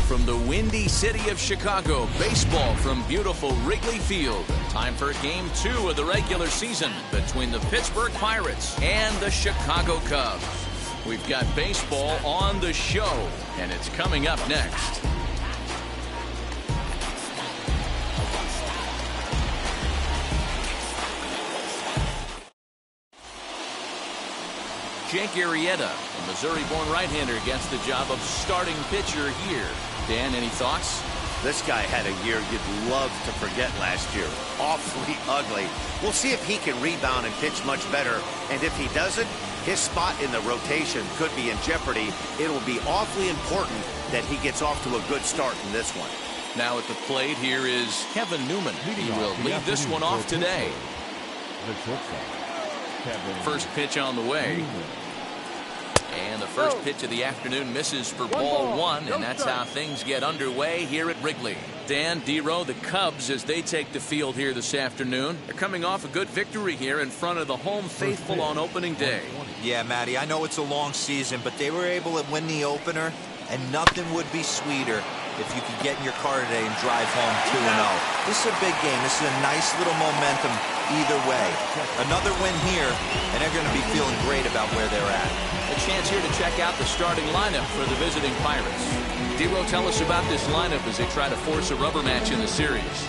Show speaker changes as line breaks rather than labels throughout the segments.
From the windy city of Chicago, baseball from beautiful Wrigley Field. Time for Game 2 of the regular season between the Pittsburgh Pirates and the Chicago Cubs. We've got baseball on the show, and it's coming up next. Jake Arrieta, a Missouri-born right-hander, gets the job of starting pitcher here. Dan, any thoughts?
This guy had a year you'd love to forget last year. Awfully ugly. We'll see if he can rebound and pitch much better. And if he doesn't, his spot in the rotation could be in jeopardy. It'll be awfully important that he gets off to a good start in this one.
Now at the plate, here is Kevin Newman. He will lead this one off today. First pitch on the way. And the first pitch of the afternoon misses for ball one, and that's how things get underway here at Wrigley. Dan, D-Row, the Cubs, as they take the field here this afternoon, they're coming off a good victory here in front of the home faithful on opening day.
Yeah, Matty, I know it's a long season, but they were able to win the opener, and nothing would be sweeter if you could get in your car today and drive home 2-0. This is a big game. This is a nice little momentum either way. Another win here, and they're going to be feeling great about where they're at.
A chance here to check out the starting lineup for the visiting Pirates. D-Row, tell us about this lineup as they try to force a rubber match in the series.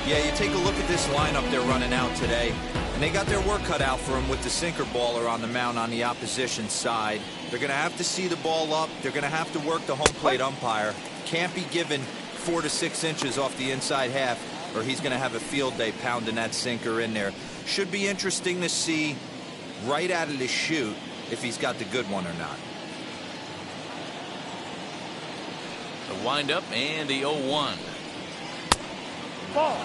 Yeah, you take a look at this lineup they're running out today, and they got their work cut out for them with the sinker baller on the mound on the opposition side. They're going to have to see the ball up. They're going to have to work the home plate umpire. Can't be given 4 to 6 inches off the inside half, or he's going to have a field day pounding that sinker in there. Should be interesting to see right out of the chute if he's got the good one or not.
The windup and the 0-1.
Ball.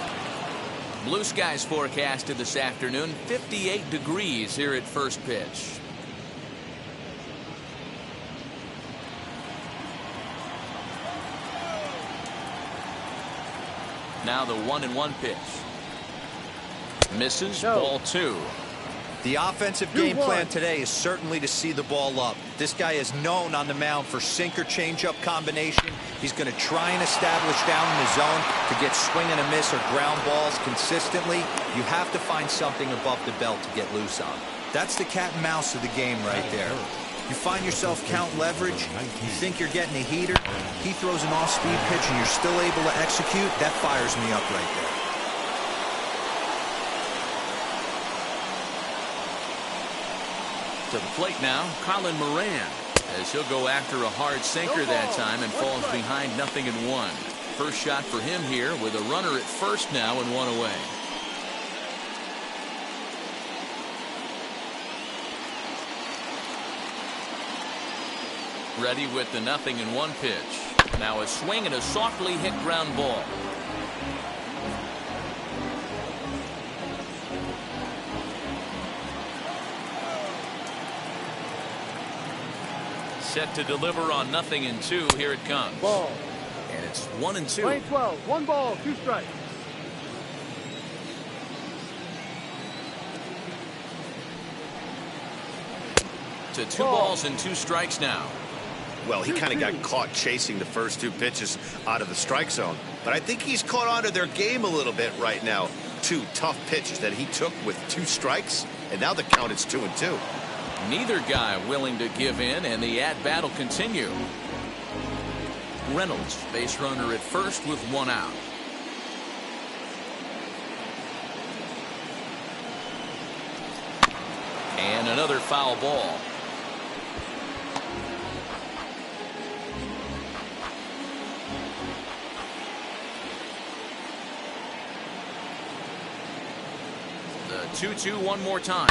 Blue skies forecasted this afternoon. 58 degrees here at first pitch. Now the 1-1 pitch. Misses. Ball 2.
The offensive game plan today is certainly to see the ball up. This guy is known on the mound for sinker changeup combination. He's going to try and establish down in the zone to get swing and a miss or ground balls consistently. You have to find something above the belt to get loose on. That's the cat and mouse of the game right there. You find yourself count leverage, you think you're getting a heater, he throws an off-speed pitch and you're still able to execute, that fires me up right there.
To the plate now, Colin Moran, as he'll go after a hard sinker that time and falls behind 0-1. First shot for him here with a runner at first now and 1 away. Ready with the 0-1 pitch. Now a swing and a softly hit ground ball. Set to deliver on 0-2. Here it comes.
Ball.
And it's 1-2.
Lane 12. 1 ball, 2 strikes.
To 2 balls and 2 strikes now.
Well, he kind of got caught chasing the first 2 pitches out of the strike zone. But I think he's caught on to their game a little bit right now. 2 tough pitches that he took with 2 strikes, and now the count is 2-2.
Neither guy willing to give in, and the at-bat will continue. Reynolds, base runner at first with 1 out. And another foul ball. The 2-2 one more time.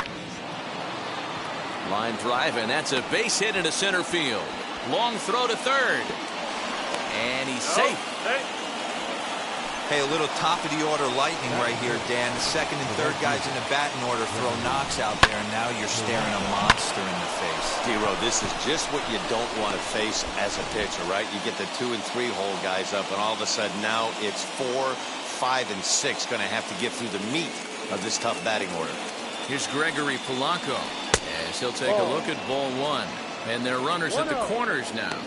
Line drive, and that's a base hit into center field. Long throw to third. And he's safe.
Hey, a little top-of-the-order lightning right here, Dan. The second and third guys in the batting order throw knocks out there, and now you're staring a monster in the face.
D-Row, this is just what you don't want to face as a pitcher, right? You get the 2 and 3 hole guys up, and all of a sudden now it's 4, 5, and 6 going to have to get through the meat of this tough batting order.
Here's Gregory Polanco as he'll take a look at ball 1. And they're runners at the corners now.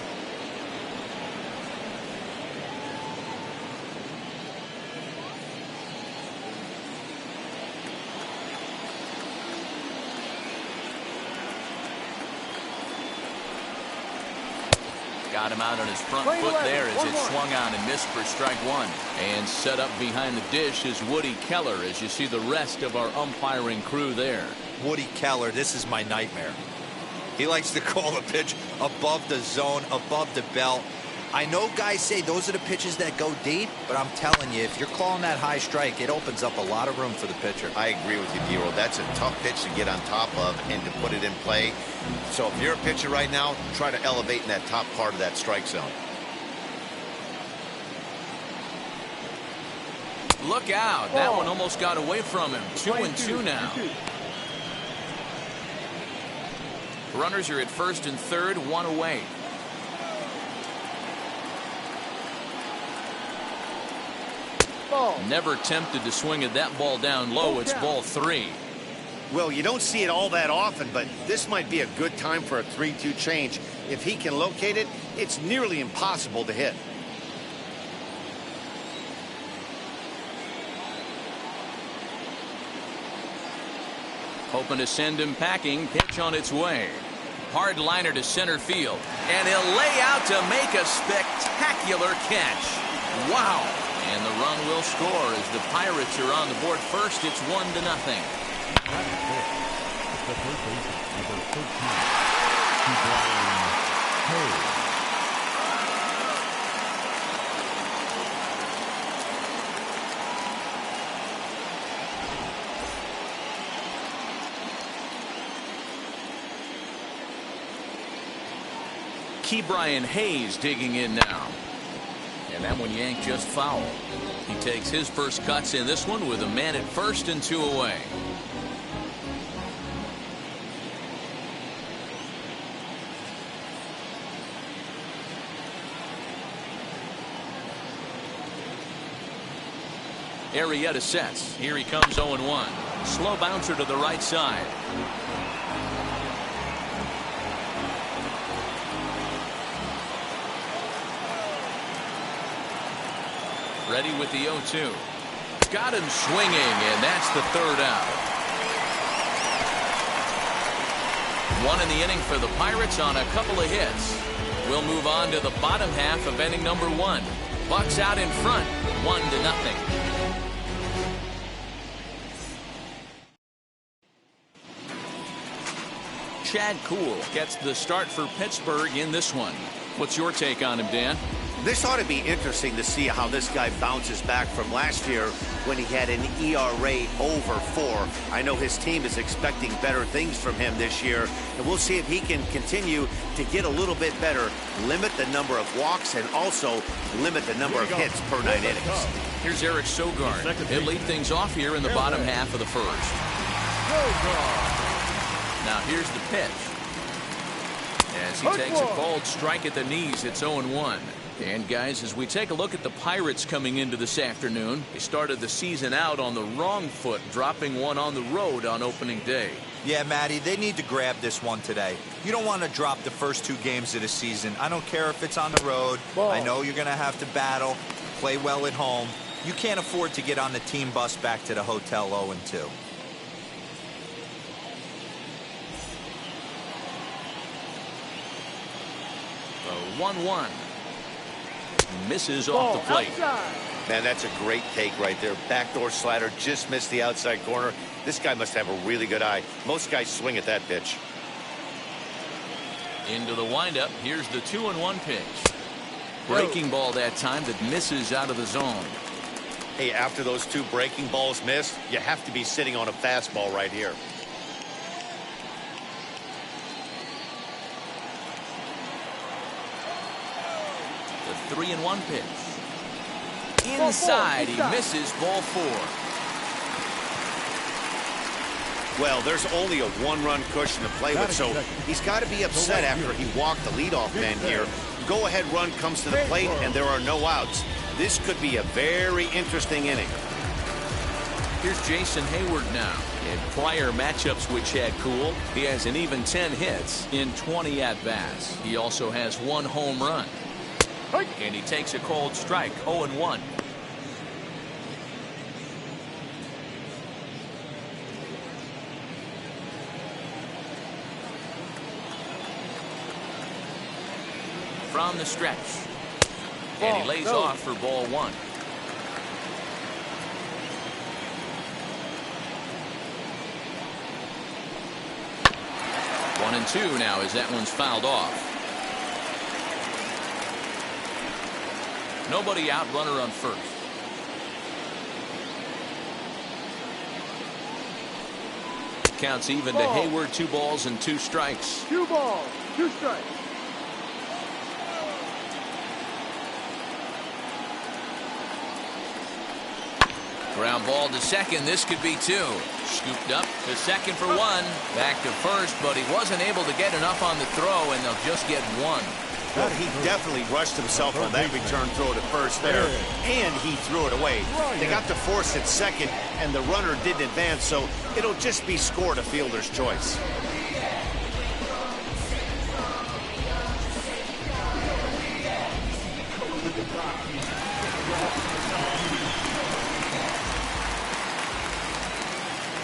Got him out on his front foot there as it swung on and missed for strike 1. And set up behind the dish is Woody Keller as you see the rest of our umpiring crew there.
Woody Keller, this is my nightmare. He likes to call the pitch above the zone, above the belt. I know guys say those are the pitches that go deep, but I'm telling you, if you're calling that high strike, it opens up a lot of room for the pitcher.
I agree with you, D-Row. That's a tough pitch to get on top of and to put it in play. So if you're a pitcher right now, try to elevate in that top part of that strike zone.
Look out. That one almost got away from him. 2 and 2 now. Runners are at first and third, 1 away. Never tempted to swing at that ball down low. It's ball 3.
Well, you don't see it all that often, but this might be a good time for a 3-2 change. If he can locate it, it's nearly impossible to hit.
Hoping to send him packing. Pitch on its way. Hard liner to center field. And he'll lay out to make a spectacular catch. Wow. And the run will score as the Pirates are on the board first. It's 1-0. Brian Hayes digging in now. And that one yanked just foul. He takes his first cuts in this one with a man at first and 2 away. Arrieta sets. Here he comes 0-1. Slow bouncer to the right side. Ready with the 0-2. Got him swinging, and that's the third out. 1 in the inning for the Pirates on a couple of hits. We'll move on to the bottom half of inning number 1. Bucks out in front, 1-0. Chad Kuhl gets the start for Pittsburgh in this one. What's your take on him, Dan?
This ought to be interesting to see how this guy bounces back from last year when he had an ERA over 4. I know his team is expecting better things from him this year, and we'll see if he can continue to get a little bit better, limit the number of walks, and also limit the number of hits per 9 innings.
Here's Eric Sogard. He'll lead things off here in the bottom half of the first. Now here's the pitch. As he takes a cold strike at the knees, it's 0-1. And guys, as we take a look at the Pirates coming into this afternoon, they started the season out on the wrong foot, dropping one on the road on opening day.
Yeah, Matty, they need to grab this one today. You don't want to drop the first 2 games of the season. I don't care if it's on the road. I know you're going to have to battle, play well at home. You can't afford to get on the team bus back to the hotel 0-2.
1-1. Misses off the plate.
Man, that's a great take right there. Backdoor slider just missed the outside corner. This guy must have a really good eye. Most guys swing at that pitch.
Into the windup. Here's the 2-1 pitch. Breaking ball that time that misses out of the zone.
Hey, after those 2 breaking balls missed, you have to be sitting on a fastball right here.
The 3-1 pitch. Inside, he misses ball 4.
Well, there's only a one-run cushion to play with, so he's got to be upset after he walked the leadoff man here. Go-ahead run comes to the plate, and there are no outs. This could be a very interesting inning.
Here's Jason Hayward now. In prior matchups with Chad Kuhl, he has an even 10 hits in 20 at-bats. He also has 1 home run. And he takes a cold strike, 0-1. From the stretch. And he lays off for ball 1. One and 2 now as that one's fouled off. Nobody out, runner on first. Counts even to Hayward, 2 balls and 2 strikes.
2 balls, 2 strikes.
Ground ball to second. This could be 2. Scooped up to second for 1. Back to first, but he wasn't able to get enough on the throw, and they'll just get 1.
Well, he definitely rushed himself on that return throw to first there, and he threw it away. They got to force at second, and the runner didn't advance, so it'll just be scored a fielder's choice.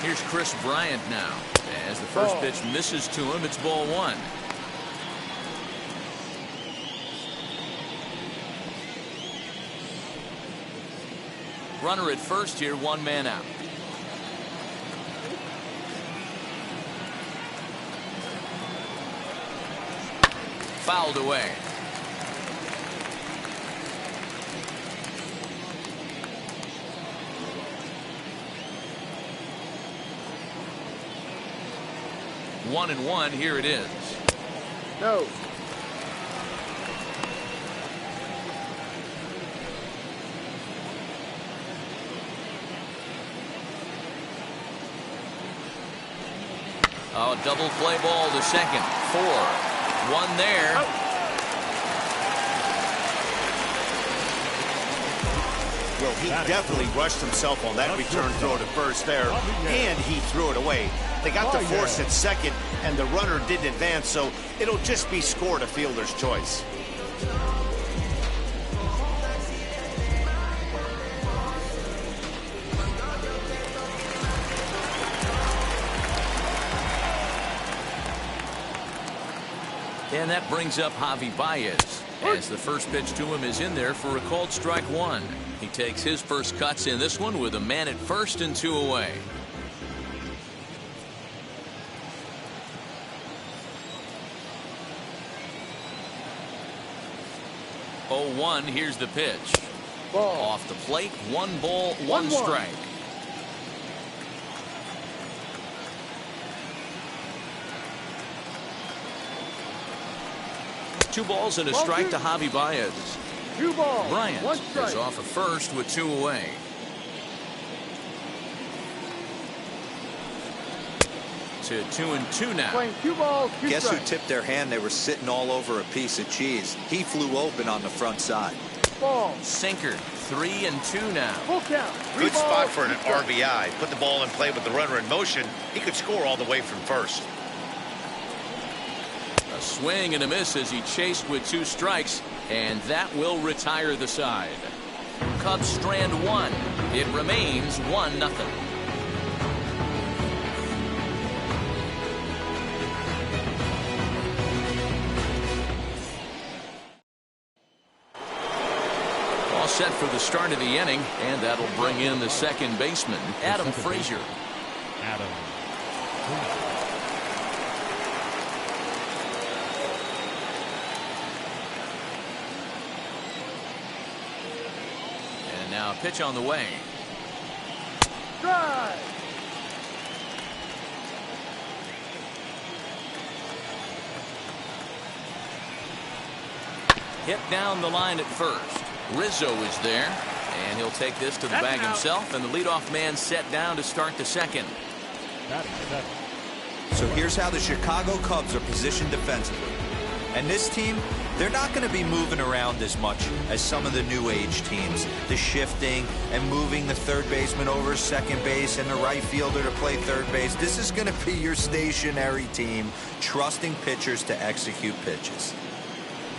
Here's Chris Bryant now. As the first pitch misses to him, it's ball 1. Runner at first here, 1 man out. Fouled away. One and 1, here it is.
No.
Oh, double play ball to second. 4. 1 there.
Out.
Well, he definitely rushed himself on that return throw to first there, and he threw it away. They got to force at second, and the runner didn't advance, so it'll just be scored a fielder's choice.
And that brings up Javi Baez, as the first pitch to him is in there for a called strike 1. He takes his first cuts in this one with a man at first and 2 away. 0-1, here's the pitch.
Ball.
Off the plate, 1 ball, 1 strike. Two balls and a strike to Javi Baez.
2 balls,
Bryant
1 strike.
is off at first with 2 away. To 2-2 now.
Playing 2 balls, 2
Guess who
strikes.
tipped their hand? They were sitting all over a piece of cheese. He flew open on the front side.
Ball.
Sinker, 3-2 now.
Full count. 3
Good spot
balls,
for an
2 strikes.
RBI. Put the ball in play with the runner in motion. He could score all the way from first.
A swing and a miss as he chased with 2 strikes, and that will retire the side. Cubs strand 1. It remains 1-0. All set for the start of the inning, and that'll bring in the second baseman, Adam Frazier.
Adam.
And now a pitch on the way.
Drive.
hit down the line at first. Rizzo is there, and he'll take this to the bag himself, and the leadoff man set down to start the second.
So here's how the Chicago Cubs are positioned defensively. And this team, they're not going to be moving around as much as some of the new age teams. The shifting and moving the third baseman over second base and the right fielder to play third base. This is going to be your stationary team, trusting pitchers to execute pitches.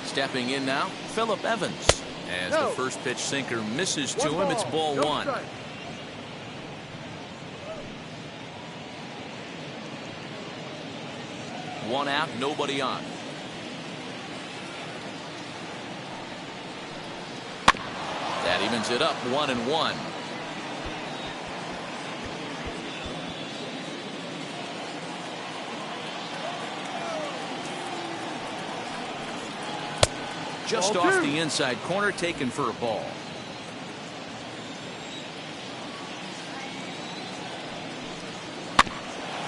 Stepping in now, Phillip Evans. As the first pitch sinker misses to him, it's ball one. One out, nobody on. That evens it up, 1-1. Just off the inside corner, taken for a ball.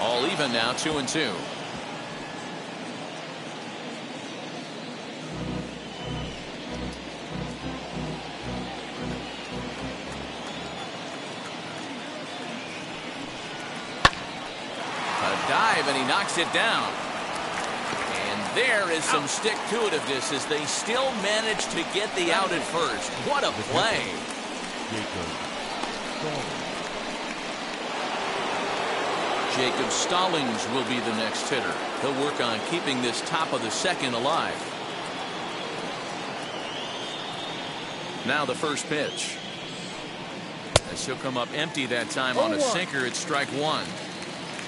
All even now, 2-2. Dive, and he knocks it down. And there is some stick-to-itiveness as they still manage to get the out at first. What a play. Jacob Stallings will be the next hitter. He'll work on keeping this top of the second alive. Now the first pitch. As he'll come up empty that time on a sinker, it's strike one.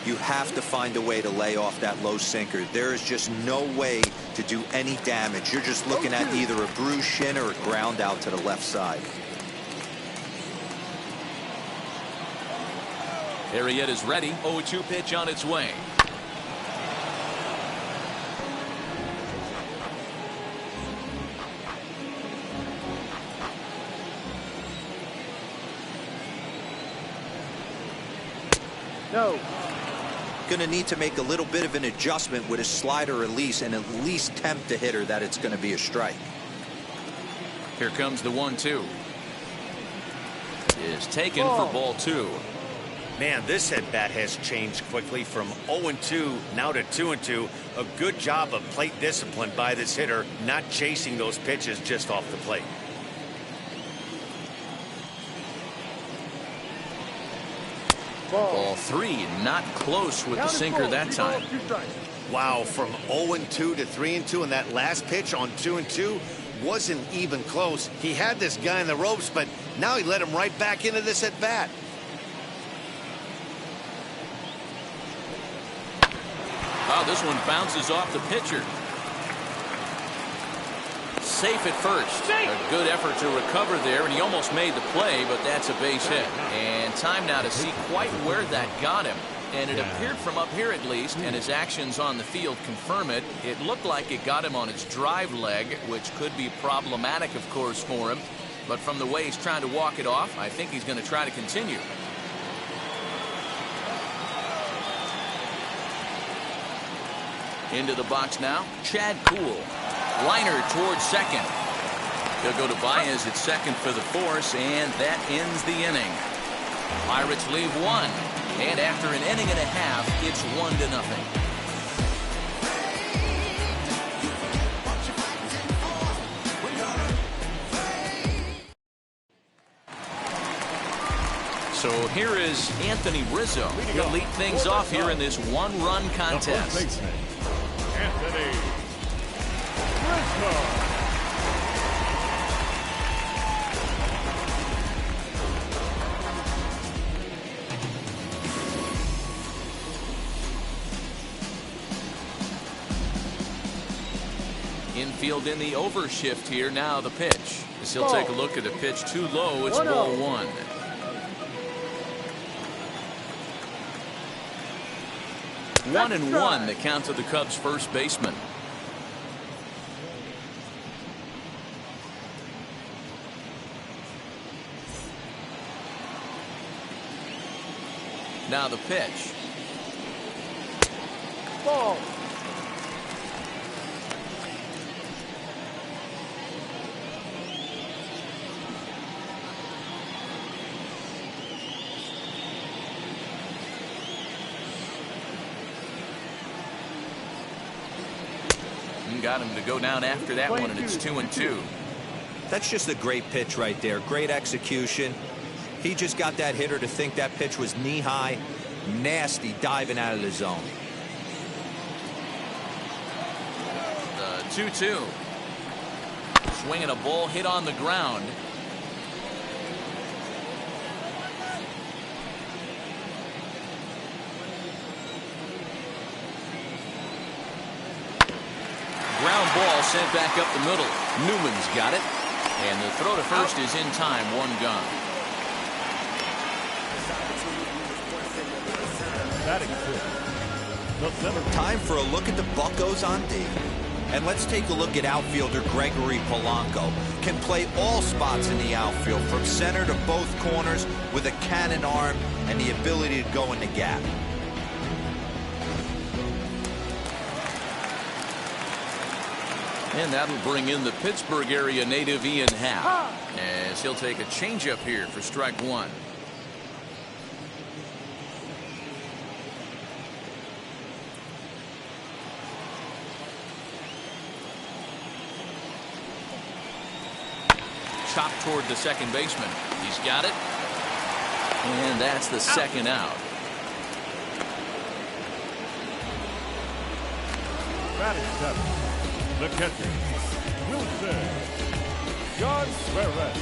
You have to find a way to lay off that low sinker. There is just no way to do any damage. You're just looking at either a bruised shin or a ground out to the left side.
Arrieta's ready. 0-2 pitch on its way.
No.
Going to need to make a little bit of an adjustment with his slider release and at least tempt the hitter that it's going to be a strike.
Here comes the 1-2. Is taken for ball two.
Man, this at bat has changed quickly from 0-2 now to 2-2. A good job of plate discipline by this hitter, not chasing those pitches just off the plate.
Ball three, not close with the sinker that time.
Wow, from 0-2 to 3-2, and that last pitch on 2-2 wasn't even close. He had this guy in the ropes, but now he let him right back into this at bat.
Oh, this one bounces off the pitcher. Safe at first. A good effort to recover there, and he almost made the play, but that's a base hit. And time now to see quite where that got him. And it appeared from up here at least, and his actions on the field confirm it. It looked like it got him on his drive leg, which could be problematic, of course, for him. But from the way he's trying to walk it off, I think he's going to try to continue. Into the box now, Chad Kuhl. Liner towards second. He'll go to Baez at second for the force, and that ends the inning. Pirates leave one, and after an inning and a half, it's 1-0. So here is Anthony Rizzo. He'll lead things off here in this one-run contest.
Anthony Rizzo.
Infield in the overshift here. Now the pitch. As he'll take a look at the pitch too low. It's ball one. 1-1 the count of the Cubs first baseman. Now the pitch.
Ball.
one. Got him to go down after that one, and it's 2-2.
That's just a great pitch right there. Great execution. He just got that hitter to think that pitch was knee-high. Nasty diving out of the zone.
2-2. Swinging a ball hit on the ground. Ground ball sent back up the middle. Newman's got it. And the throw to first is in time. One gone.
Time for a look at the Buccos on D. And let's take a look at outfielder Gregory Polanco. Can play all spots in the outfield, from center to both corners, with a cannon arm and the ability to go in the gap.
And that'll bring in the Pittsburgh area native Ian Happ, as he'll take a changeup here for strike one. Chopped toward the second baseman. He's got it. And that's the second out.
Batting seventh, the catcher, Wilson Contreras.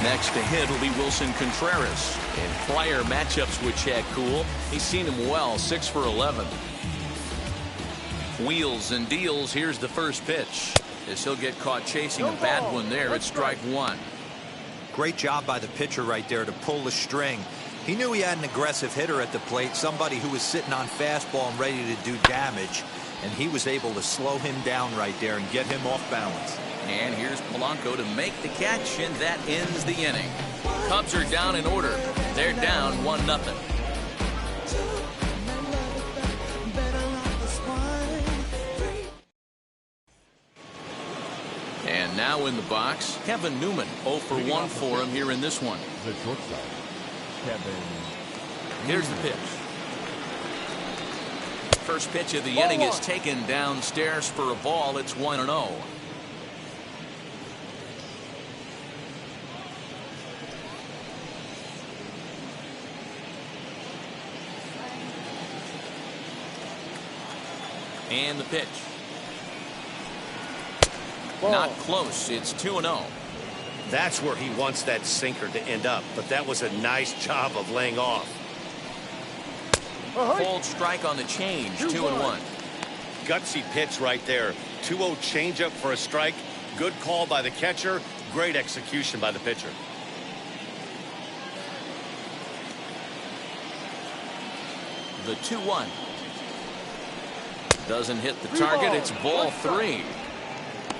Next to hit will be Wilson Contreras. In prior matchups with Chad Kuhl, he's seen him well, 6 for 11. Wheels and deals. Here's the first pitch, as he'll get caught chasing a bad one there at strike one.
Great job by the pitcher right there to pull the string. He knew he had an aggressive hitter at the plate, somebody who was sitting on fastball and ready to do damage, and he was able to slow him down right there and get him off balance.
And here's Polanco to make the catch, and that ends the inning. Cubs are down in order. They're down 1-0. And now in the box, Kevin Newman. 0 for 1 for him here in this one.
The shortstop, Kevin.
Here's the pitch. First pitch of the inning is taken downstairs for a ball. It's 1-0. And the pitch. Not close. It's 2-0.
That's where he wants that sinker to end up, but that was a nice job of laying off.
Cold strike on the change. 2-1.
Gutsy pitch right there. 2-0 changeup for a strike. Good call by the catcher. Great execution by the pitcher.
The 2-1. Doesn't hit the target. It's ball 3.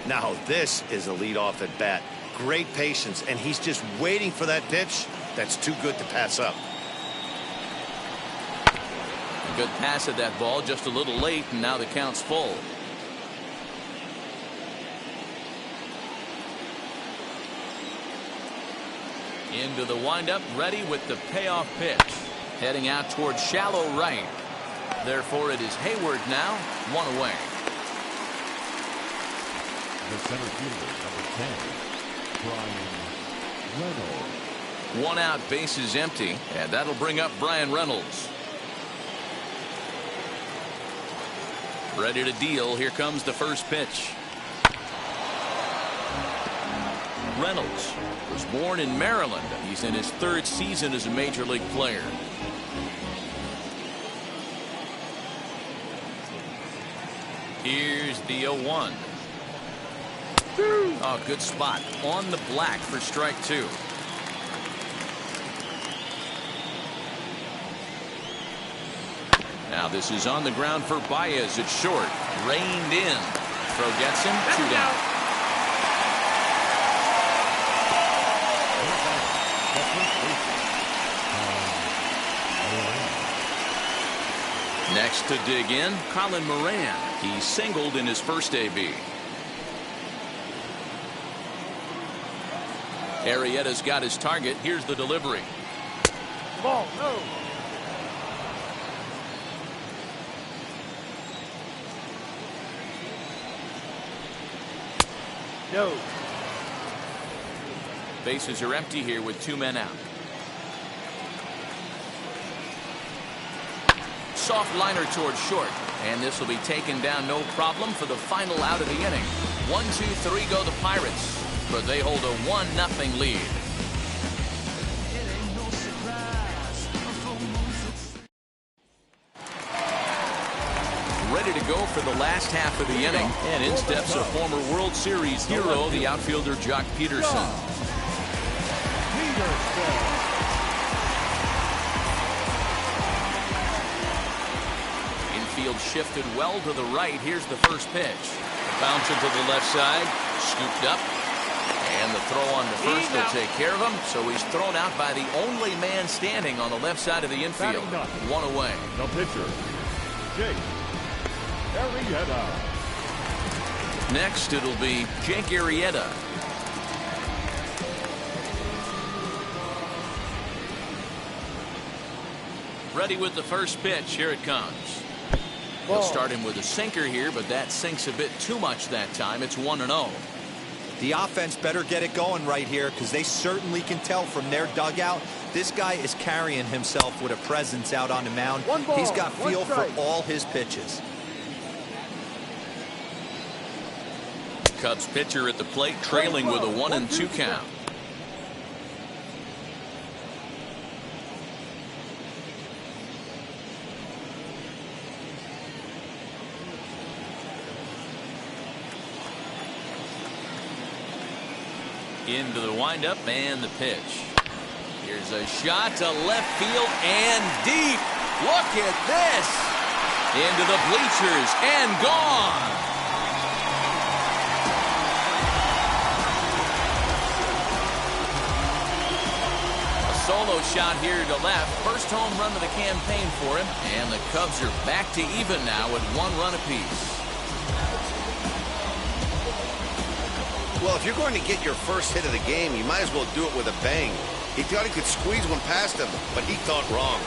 Now this is a leadoff at bat. Great patience, and he's just waiting for that pitch. That's too good to pass up.
A good pass at that ball, just a little late, and now the count's full. Into the windup, ready with the payoff pitch. Heading out towards shallow right. Therefore, it is Hayward now, 1 away.
The center fielder, number 10, Brian Reynolds.
1 out, bases empty, and that'll bring up Brian Reynolds. Ready to deal. Here comes the first pitch. Reynolds was born in Maryland. He's in his 3rd season as a major league player. Here's the 0-1. Oh, good spot on the black for strike 2. Now this is on the ground for Baez at short. Reined in. Throw gets him. 2 down. Next to dig in, Colin Moran. He singled in his first AB. Arrieta's got his target. Here's the delivery.
Ball, no. No.
Bases are empty here with 2 men out. Soft liner towards short, and this will be taken down no problem for the final out of the inning. 1-2-3 go the Pirates, but they hold a 1-0 lead. Ready to go for the last half of the inning, and in steps a former World Series hero, the outfielder Jock Peterson. Infield shifted well to the right. Here's the first pitch. Bounce it to the left side, scooped up, and the throw on the first will take care of him. So he's thrown out by the only man standing on the left side of the infield. 1 away.
The pitcher, Jake Arrieta.
Next, it'll be Jake Arrieta. Ready with the first pitch. Here it comes. He'll start him with a sinker here, but that sinks a bit too much that time. It's 1-0.
The offense better get it going right here, because they certainly can tell from their dugout this guy is carrying himself with a presence out on the mound. He's got feel for all his pitches.
Cubs pitcher at the plate, trailing with a 1-2 count. Into the windup and the pitch. Here's a shot to left field and deep. Look at this. Into the bleachers and gone. Solo shot here to left. First home run of the campaign for him. And the Cubs are back to even now with 1 run apiece.
Well, if you're going to get your first hit of the game, you might as well do it with a bang. He thought he could squeeze one past him, but he thought wrong.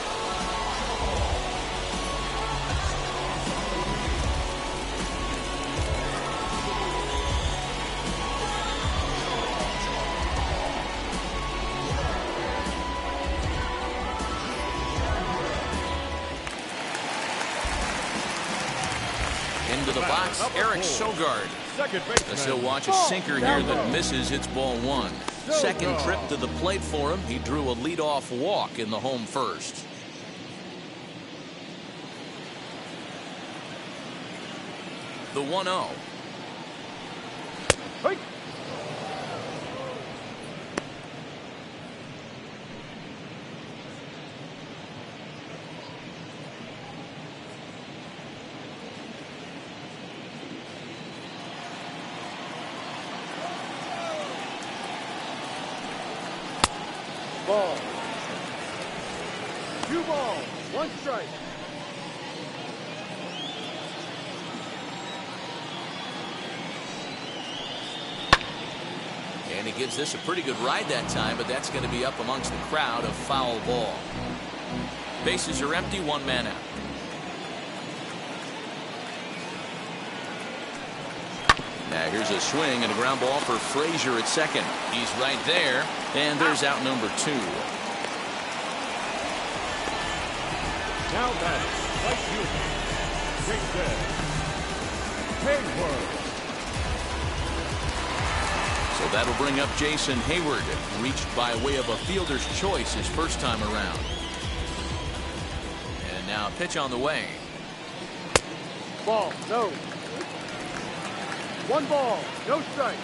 Into the box, Eric Sogard. As he'll watch a sinker here that misses. It's ball 1. Second trip to the plate for him. He drew a leadoff walk in the home first. The 1-0.
Hey. Ball. 2 balls, 1 strike.
And he gives this a pretty good ride that time, but that's going to be up amongst the crowd. A foul ball. Bases are empty, 1 man out. Now here's a swing and a ground ball for Frazier at second. He's right there, and there's out number 2.
Now that's right fielder, Hayward.
So that'll bring up Jason Hayward, reached by way of a fielder's choice his first time around. And now a pitch on the way.
Ball, no. 1 ball, no strike.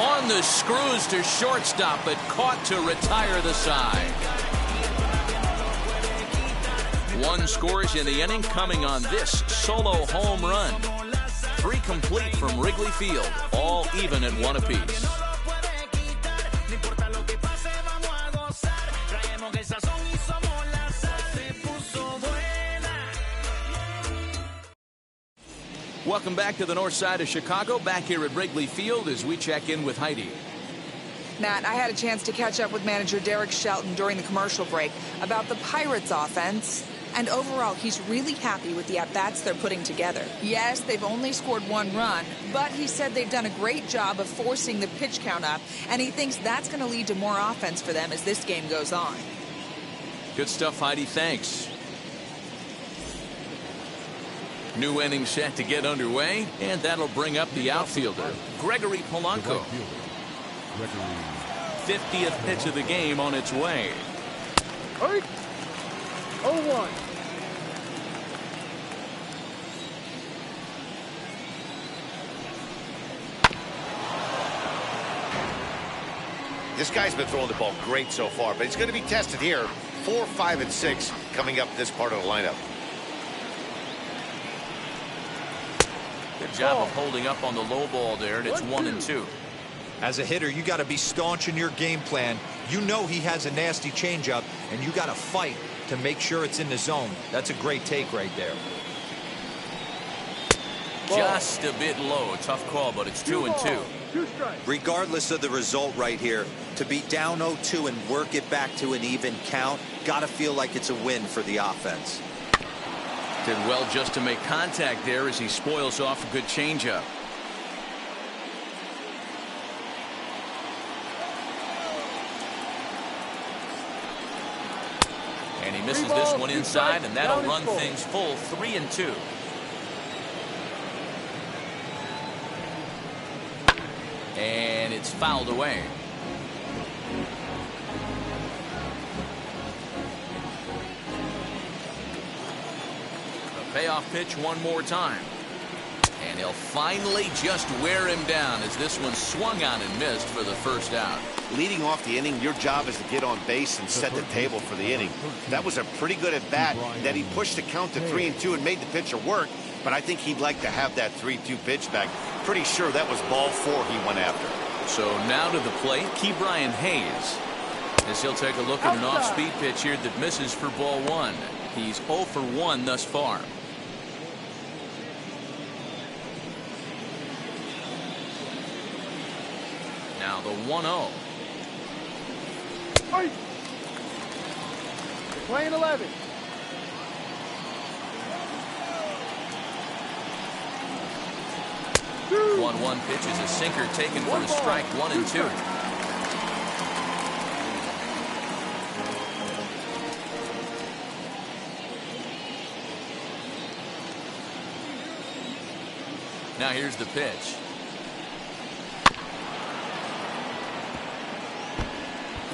On the screws to shortstop, but caught to retire the side. 1 scores in the inning, coming on this solo home run. 3 complete from Wrigley Field, all even at 1 apiece. Welcome back to the north side of Chicago, back here at Wrigley Field as we check in with Heidi.
Matt, I had a chance to catch up with manager Derek Shelton during the commercial break about the Pirates offense And overall, he's really happy with the at-bats they're putting together. Yes, they've only scored 1 run, but he said they've done a great job of forcing the pitch count up, and he thinks that's going to lead to more offense for them as this game goes on.
Good stuff, Heidi. Thanks. New inning set to get underway, and that'll bring up the outfielder, Gregory Polanco. 50th pitch of the game on its way.
0-1.
This guy's been throwing the ball great so far, but he's going to be tested here. 4, 5, and 6 coming up this part of the lineup.
Good job of holding up on the low ball there, and it's 1-2.
As a hitter, you got to be staunch in your game plan. You know he has a nasty changeup, and you got to fight to make sure it's in the zone. That's a great take right there.
Just a bit low. Tough call, but it's 2-2.
2 strikes.
Regardless of the result right here, to be down 0-2 and work it back to an even count, got to feel like it's a win for the offense.
Did well just to make contact there as he spoils off a good changeup. And he misses this one inside, and that'll run things full 3-2. And it's fouled away. The payoff pitch one more time. And he'll finally just wear him down as this one swung on and missed for the first out.
Leading off the inning, your job is to get on base and set the table for the inning. That was a pretty good at bat that he pushed the count to 3-2 and made the pitcher work, but I think he'd like to have that 3-2 pitch back. Pretty sure that was ball 4 he went after.
So now to the plate, Brian Hayes, as he'll take a look at an off-speed pitch here that misses for ball 1. He's 0 for 1 thus far. Now the 1-0.
Playing 11.
The 1-1 pitch is a sinker taken for a strike, 1-2. Now here's the pitch.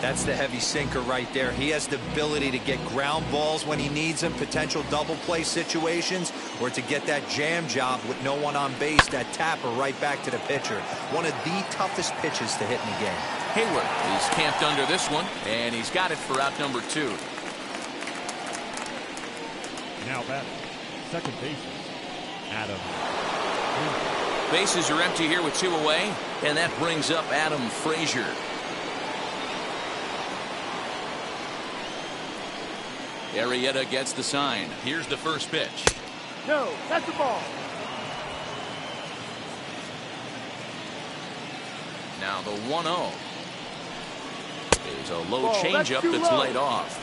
That's the heavy sinker right there. He has the ability to get ground balls when he needs them, potential double play situations, or to get that jam job with no one on base, that tapper right back to the pitcher. One of the toughest pitches to hit in the game.
Hayward is camped under this one, and he's got it for out number 2.
Now batting, second baseman, Adam.
Bases are empty here with 2 away, and that brings up Adam Frazier. Arrieta gets the sign. Here's the first pitch.
No, that's the ball.
Now the 1-0. There's a low
Ball,
changeup that's
low.
laid off.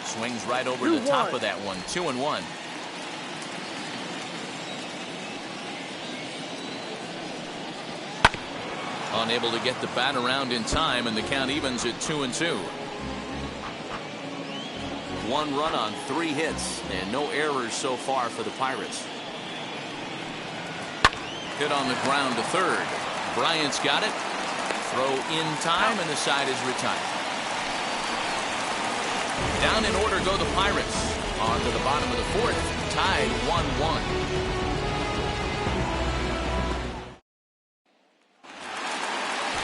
Swings right over the top of that one. 2-1. Unable to get the bat around in time, and the count evens at 2-2. 1 run on 3 hits, and no errors so far for the Pirates. Hit on the ground to third. Bryant's got it. Throw in time, and the side is retired. Down in order go the Pirates. On to the bottom of the 4th, tied 1-1.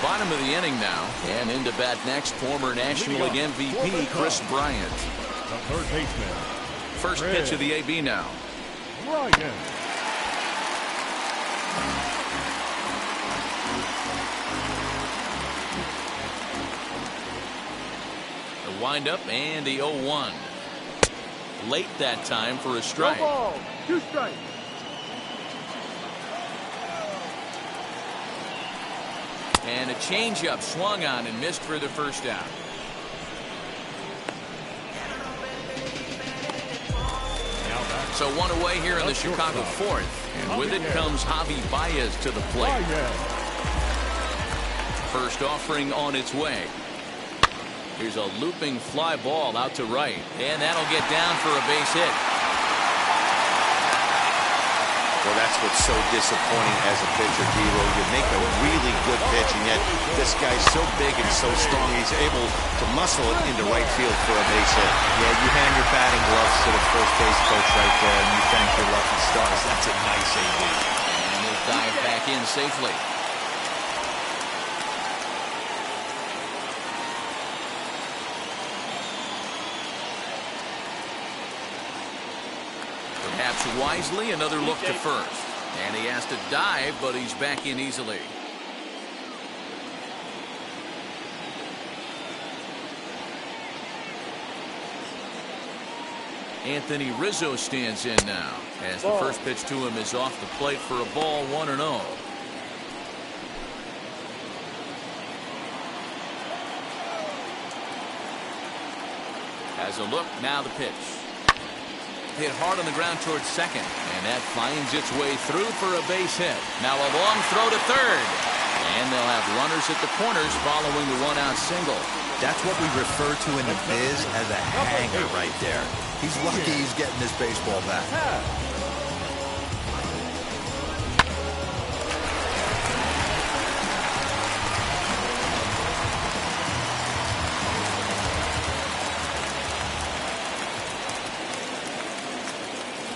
Bottom of the inning now, and into bat next, former National League MVP Chris Bryant.
The third baseman.
First pitch of the AB now.
Bryant.
The windup and the 0-1. Late that time for a strike.
No ball, 2 strikes.
And a changeup swung on and missed for the first down. So one away here in the Chicago fourth. And with it comes Javi Baez to the plate. First offering on its way. Here's a looping fly ball out to right. And that'll get down for a base hit.
Well, that's what's so disappointing as a pitcher, D-Lo. You make a really good pitch, and yet this guy's so big and so strong, he's able to muscle it into right field for a base hit.
Yeah, you hand your batting gloves to the first base coach right there, and you thank your lucky stars. That's a nice AB.
And he'll dive back in safely. Perhaps wisely, another look to first. And he has to dive, but he's back in easily. Anthony Rizzo stands in now, as the first pitch to him is off the plate for a ball, 1-0. Has a look, now the pitch. Hit hard on the ground towards second, and that finds its way through for a base hit. Now a long throw to third, and they'll have runners at the corners following the one-out single.
That's what we refer to in the biz as a hanger right there. He's lucky he's getting this baseball back.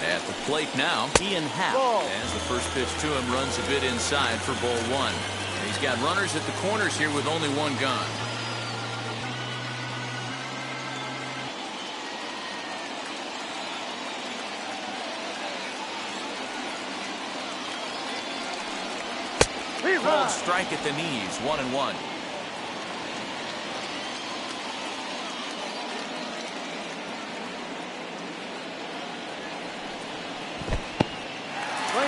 At the plate now, Ian Happ, as the first pitch to him runs a bit inside for ball one. And he's got runners at the corners here with only one gone. Called strike at the knees, 1-1.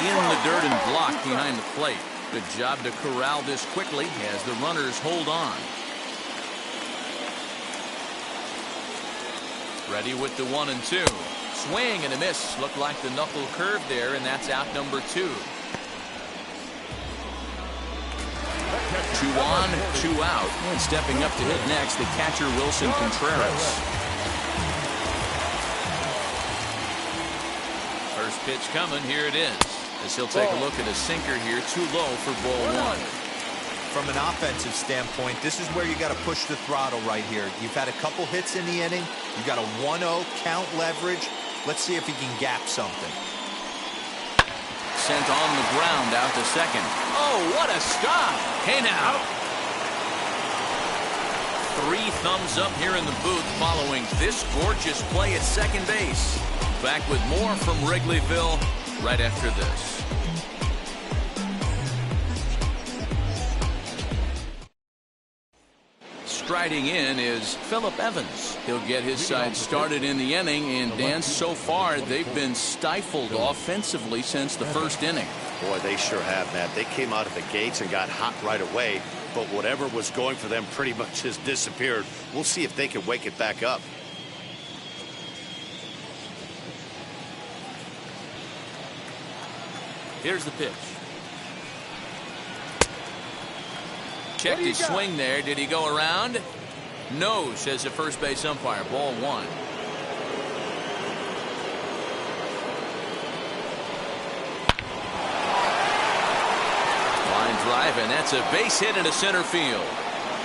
In the dirt and blocked behind the plate. Good job to corral this quickly as the runners hold on. Ready with the 1-2. Swing and a miss. Looked like the knuckle curve there, and that's out number 2. 2 on, 2 out. And stepping up to hit next, the catcher Wilson Contreras. First pitch coming, here it is. As he'll take a look at a sinker here, too low for ball 1.
From an offensive standpoint, this is where you got to push the throttle right here. You've had a couple hits in the inning. You got a 1-0 count leverage. Let's see if he can gap something.
Sent on the ground out to second. Oh, what a stop. Hey now. 3 thumbs up here in the booth following this gorgeous play at second base. Back with more from Wrigleyville right after this. Striding in is Phillip Evans. He'll get his side started in the inning, and Dan, so far they've been stifled offensively since the first inning.
Boy, they sure have, Matt. They came out of the gates and got hot right away, but whatever was going for them pretty much has disappeared. We'll see if they can wake it back up.
Here's the pitch. Checked his swing there. Did he go around? No, says the first base umpire. Ball 1. Line drive, and that's a base hit into center field.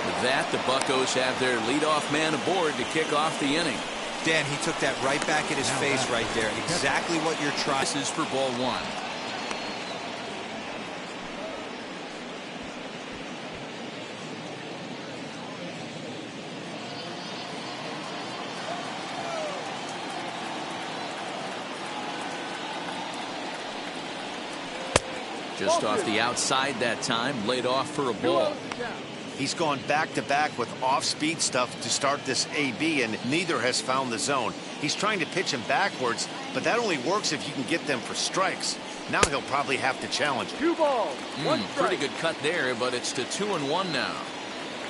With that, the Buccos have their leadoff man aboard to kick off the inning.
Dan, he took that right back at his face right there. Exactly what you're trying.
This is for ball 1. Just off the outside that time, laid off for a ball.
He's gone back-to-back with off-speed stuff to start this AB, and neither has found the zone. He's trying to pitch him backwards, but that only works if you can get them for strikes. Now he'll probably have to challenge it.
2 balls, 1 strike.
Pretty good cut there, but it's to 2-1 now.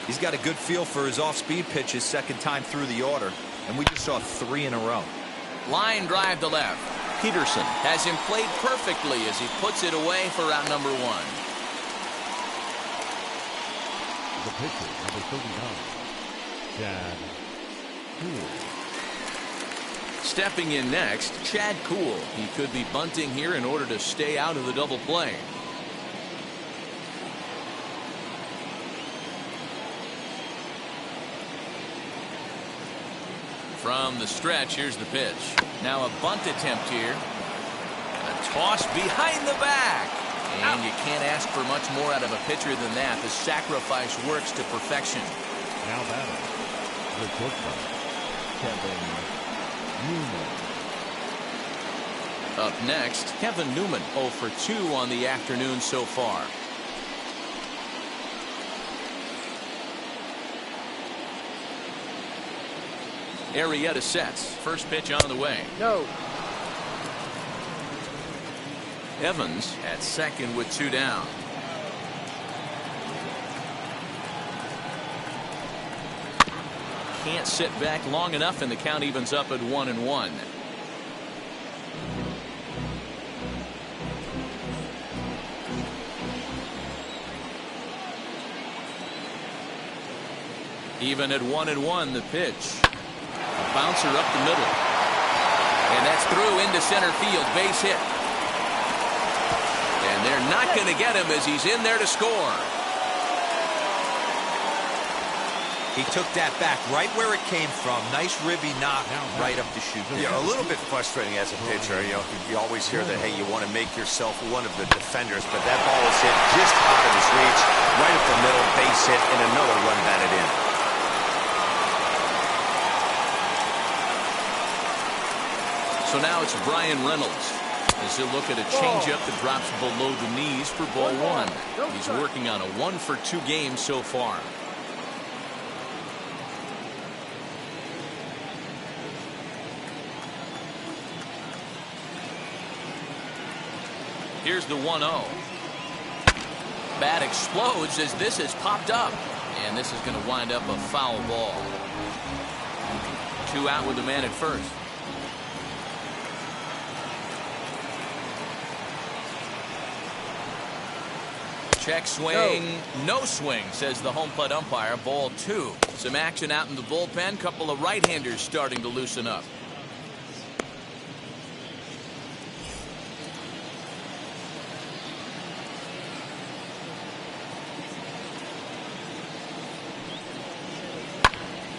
He's got a good feel for his off-speed pitches second time through the order, and we just saw 3 in a row.
Line drive to left. Peterson has him played perfectly as he puts it away for out number 1.
The pitcher, number 39, Chad Cool.
Stepping in next, Chad Cool. He could be bunting here in order to stay out of the double play. From the stretch, here's the pitch. Now a bunt attempt here. A toss behind the back. And you can't ask for much more out of a pitcher than that. The sacrifice works to perfection.
Now batting, the shortstop, Kevin Newman.
Up next, Kevin Newman, 0 for 2 on the afternoon so far. Arrieta sets. First pitch on the way.
No.
Evans at second with 2 down. Can't sit back long enough, and the count evens up at 1-1. Even at 1-1, the pitch. A bouncer up the middle. And that's through into center field. Base hit. And they're not going to get him as he's in there to score.
He took that back right where it came from. Nice ribby knock right up the chute.
Yeah, a little bit frustrating as a pitcher. You always hear that, hey, you want to make yourself one of the defenders, but that ball was hit just out of his reach, right up the middle, base hit, and another run batted in.
So now it's Brian Reynolds as he'll look at a changeup that drops below the knees for ball 1. He's working on a 1 for 2 game so far. Here's the 1-0. Bat explodes as this has popped up. And this is going to wind up a foul ball. 2 out with the man at first. Check swing. No swing, says the home plate umpire. Ball 2. Some action out in the bullpen. Couple of right-handers starting to loosen up.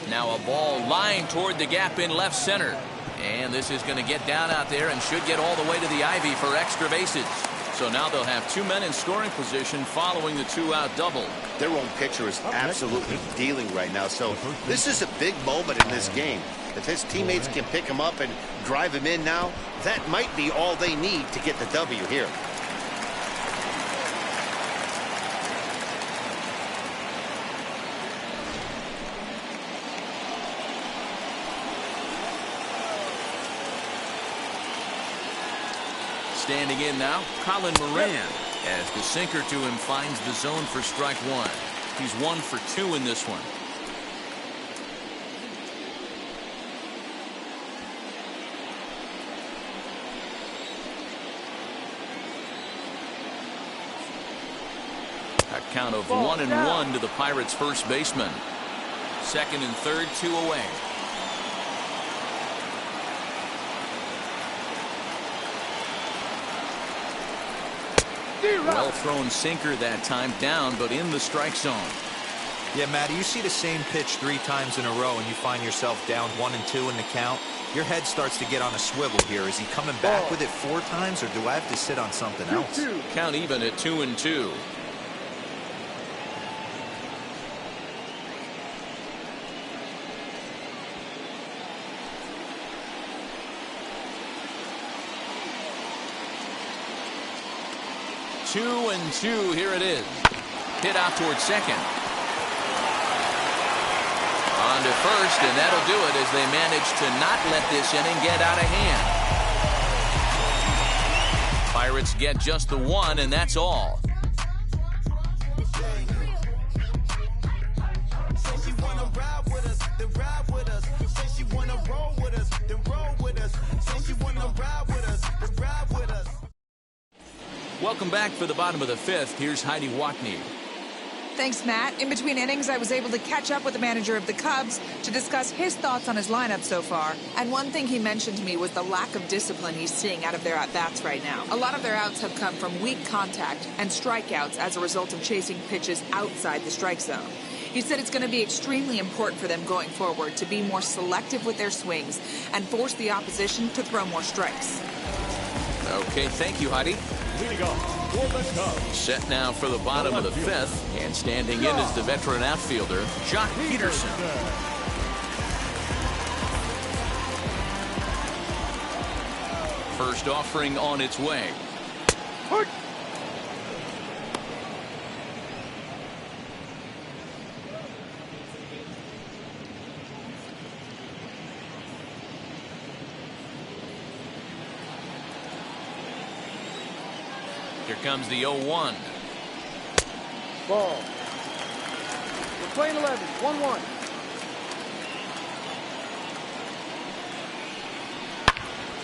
Now a ball lined toward the gap in left center. And this is going to get down out there and should get all the way to the ivy for extra bases. So now they'll have 2 men in scoring position following the 2-out double.
Their own pitcher is absolutely dealing right now. So this is a big moment in this game. If his teammates can pick him up and drive him in now, that might be all they need to get the W here.
Standing in now, Colin Moran, as the sinker to him finds the zone for strike 1. He's 1 for 2 in this one. A count of 1-1 to the Pirates' first baseman. Second and third, 2 away. Well thrown sinker that time, down but in the strike zone.
Yeah, Matty, you see the same pitch 3 times in a row and you find yourself down 1-2 in the count. Your head starts to get on a swivel here. Is he coming back with it 4 times, or do I have to sit on something else?
Count even at 2-2. Two and 2. Here it is. Hit out towards second. On to first, and that'll do it as they manage to not let this inning get out of hand. Pirates Pirates get just the one, and that's all. Welcome back for the bottom of the fifth. Here's Heidi Watney.
Thanks, Matt. In between innings, I was able to catch up with the manager of the Cubs to discuss his thoughts on his lineup so far. And one thing he mentioned to me was the lack of discipline he's seeing out of their at-bats right now. A lot of their outs have come from weak contact and strikeouts as a result of chasing pitches outside the strike zone. He said it's going to be extremely important for them going forward to be more selective with their swings and force the opposition to throw more strikes.
Okay, thank you, Heidi.
Leading off for the Cubs.
Set now for the bottom of the fifth, and standing in is the veteran outfielder, Jock Peterson. First offering on its way. Here comes the 0-1.
Ball. We're playing 11, 1-1.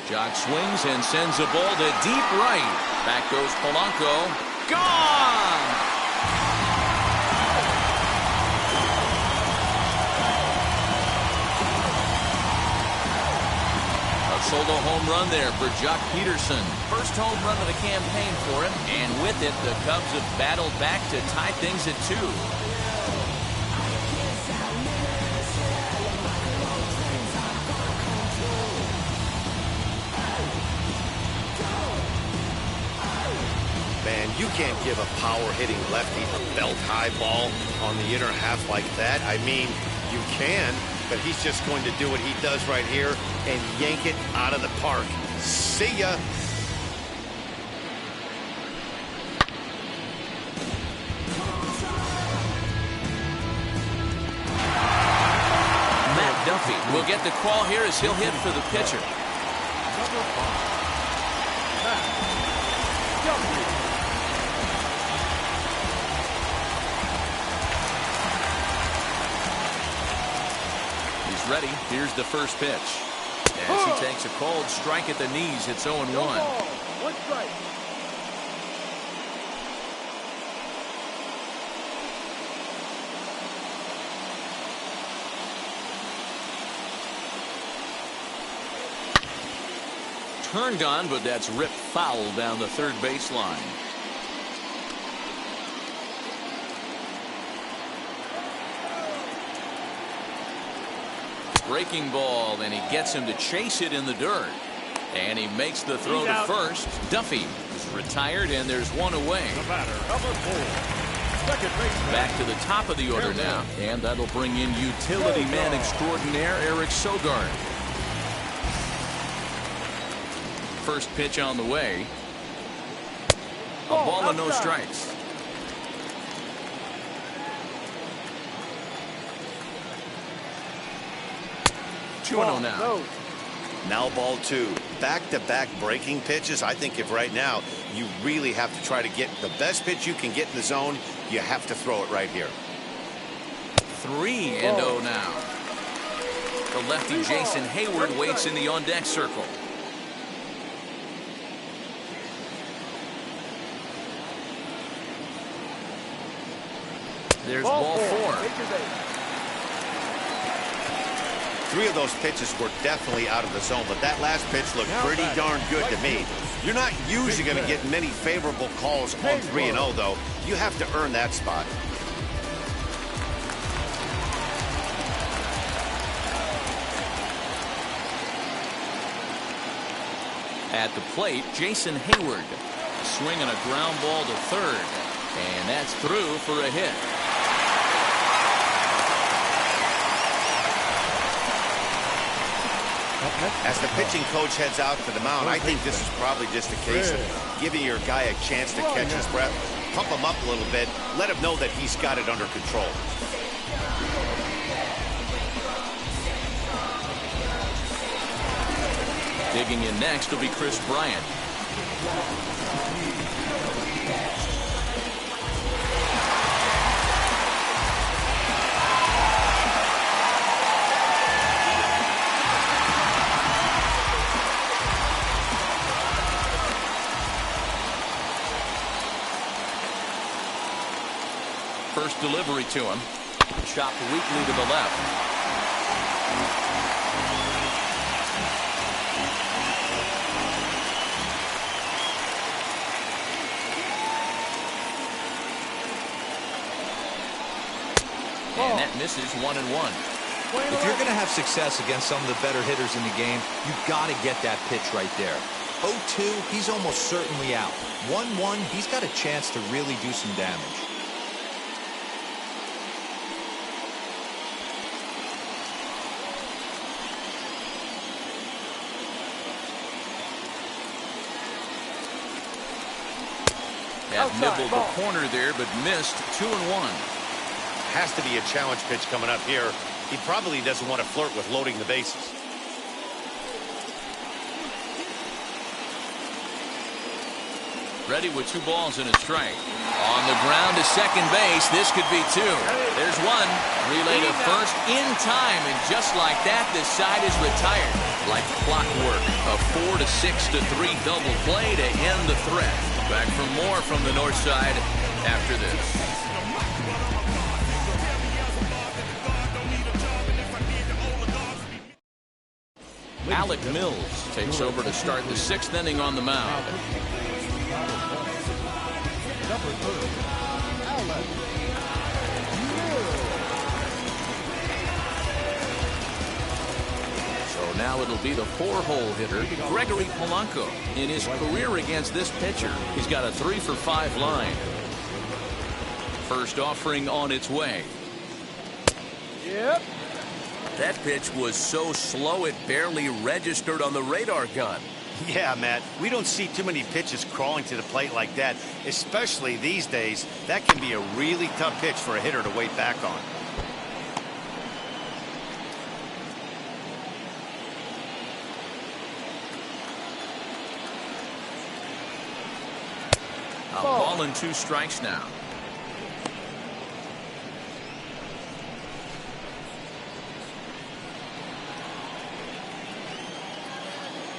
Jock swings and sends a ball to deep right. Back goes Polanco. Gone! A solo home run there for Jock Peterson. First home run of the campaign for him, and with it, the Cubs have battled back to tie things at 2.
Man, you can't give a power-hitting lefty a belt-high ball on the inner half like that. I mean, you can, but he's just going to do what he does right here and yank it out of the park. See ya.
Matt Duffy will get the call here as he'll hit for the pitcher.
Number 5, Matt Duffy.
He's ready. Here's the first pitch. As he takes a cold strike at the knees, it's 0-1.
No ball. One strike.
Turned on, but that's ripped foul down the third baseline. Breaking ball, and he gets him to chase it in the dirt. And he makes the throw to first. Duffy is retired, and there's one away.
The batter, number 4, second baseman.
Back to the top of the order now. And that'll bring in utility man extraordinaire Eric Sogard. First pitch on the way. A ball and no strikes. Ball, 2-0 now.
No.
Now ball 2. Back-to-back breaking pitches. I think if right now you really have to try to get the best pitch you can get in the zone, you have to throw it right here.
3-0 now. The lefty Jason Hayward waits in the on-deck circle. There's ball 4.
3 of those pitches were definitely out of the zone, but that last pitch looked pretty darn good to me. You're not usually going to get many favorable calls on 3-0, though. You have to earn that spot.
At the plate, Jason Hayward swinging a ground ball to third, and that's through for a hit.
As the pitching coach heads out to the mound, I think this is probably just a case of giving your guy a chance to catch his breath, pump him up a little bit, let him know that he's got it under control.
Digging in next will be Chris Bryant. first delivery to him. Chopped weakly to the left. And that misses 1-1.
If you're going to have success against some of the better hitters in the game, you've got to get that pitch right there. 0-2, he's almost certainly out. 1-1, he's got a chance to really do some damage.
That nibbled the corner there, but missed. 2-1.
Has to be a challenge pitch coming up here. He probably doesn't want to flirt with loading the bases.
Ready with 2 balls and a strike. On the ground to second base. This could be 2. There's 1. Relay to first in time, and just like that, this side is retired. Like clockwork, a 4-6-3 double play to end the threat. Back for more from the north side after this. Alec Mills takes over to start the 6th inning on the mound.
Number 30, Alec Mills.
So now it'll be the 4-hole hitter, Gregory Polanco. In his career against this pitcher, he's got a 3-for-5 line. First offering on its way.
Yep.
That pitch was so slow it barely registered on the radar gun.
Yeah, Matt, we don't see too many pitches crawling to the plate like that, especially these days. That can be a really tough pitch for a hitter to wait back on.
A ball and 2 strikes now.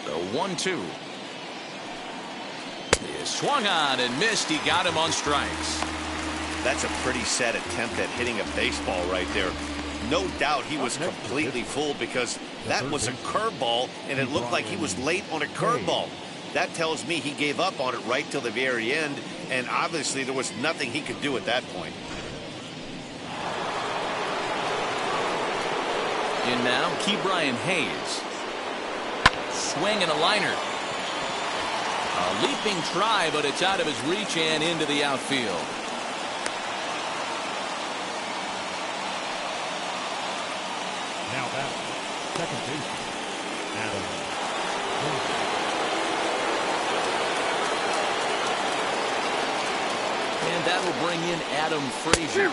The 1-2. He is swung on and missed. He got him on strikes.
That's a pretty sad attempt at hitting a baseball right there. No doubt he was completely fooled because that was a curveball and it looked like he was late on a curveball. That tells me he gave up on it right till the very end, and obviously there was nothing he could do at that point.
In now, Ke'Bryan Hayes. Swing and a liner. A leaping try, but it's out of his reach and into the outfield.
Now back, second baseman, Adam.
And that will bring in Adam Frazier,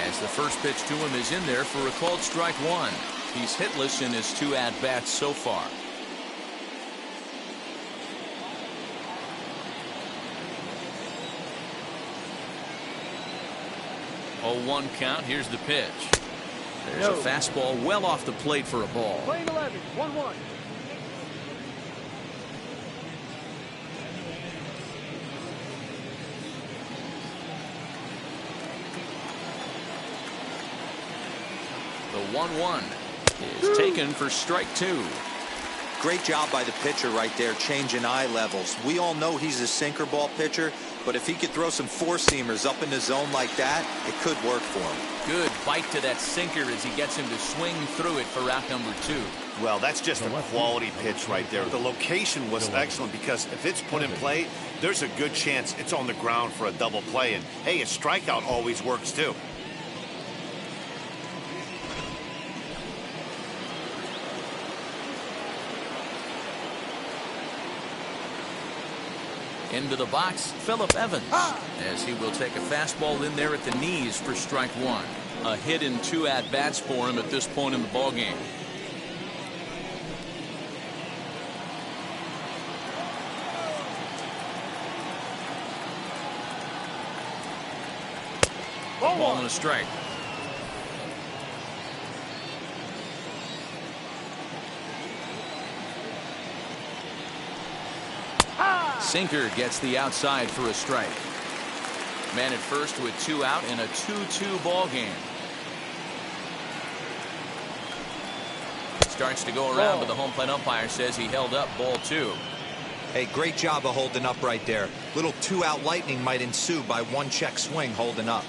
as the first pitch to him is in there for a called strike 1. He's hitless in his 2 at-bats so far. 0-1 count. Here's the pitch. There's a fastball well off the plate for a ball.
Playing 11, 1-1.
The 1-1 is taken for strike 2.
Great job by the pitcher right there, changing eye levels. We all know he's a sinker ball pitcher, but if he could throw some 4-seamers up in the zone like that, it could work for him.
Good bite to that sinker as he gets him to swing through it for out number 2.
Well, that's just a quality pitch right there. The location was excellent because if it's put in play, there's a good chance it's on the ground for a double play. And, hey, a strikeout always works, too.
Into the box, Phillip Evans, as he will take a fastball in there at the knees for strike 1. A hit in 2 at-bats for him at this point in the ballgame. Ball and a strike. Sinker gets the outside for a strike. Man at first with 2 out in a 2-2 ball game. Starts to go around, but the home plate umpire says he held up ball 2.
Hey, great job of holding up right there. Little 2-out lightning might ensue by 1 check swing holding up.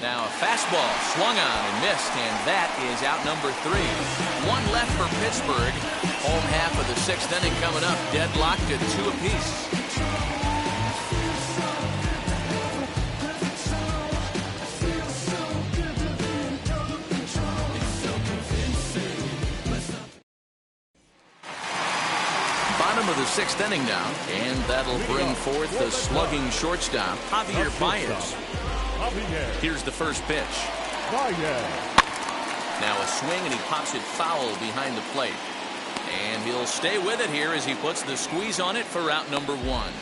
Now a fastball swung on and missed, and that is out number 3. 1 left for Pittsburgh. Home half of the 6th inning coming up, deadlocked at 2 apiece. Bottom of the 6th inning now, and that'll bring forth the slugging shortstop, Javier Baez. Here's the first pitch. Now a swing, and he pops it foul behind the plate. And he'll stay with it here as he puts the squeeze on it for out number 1.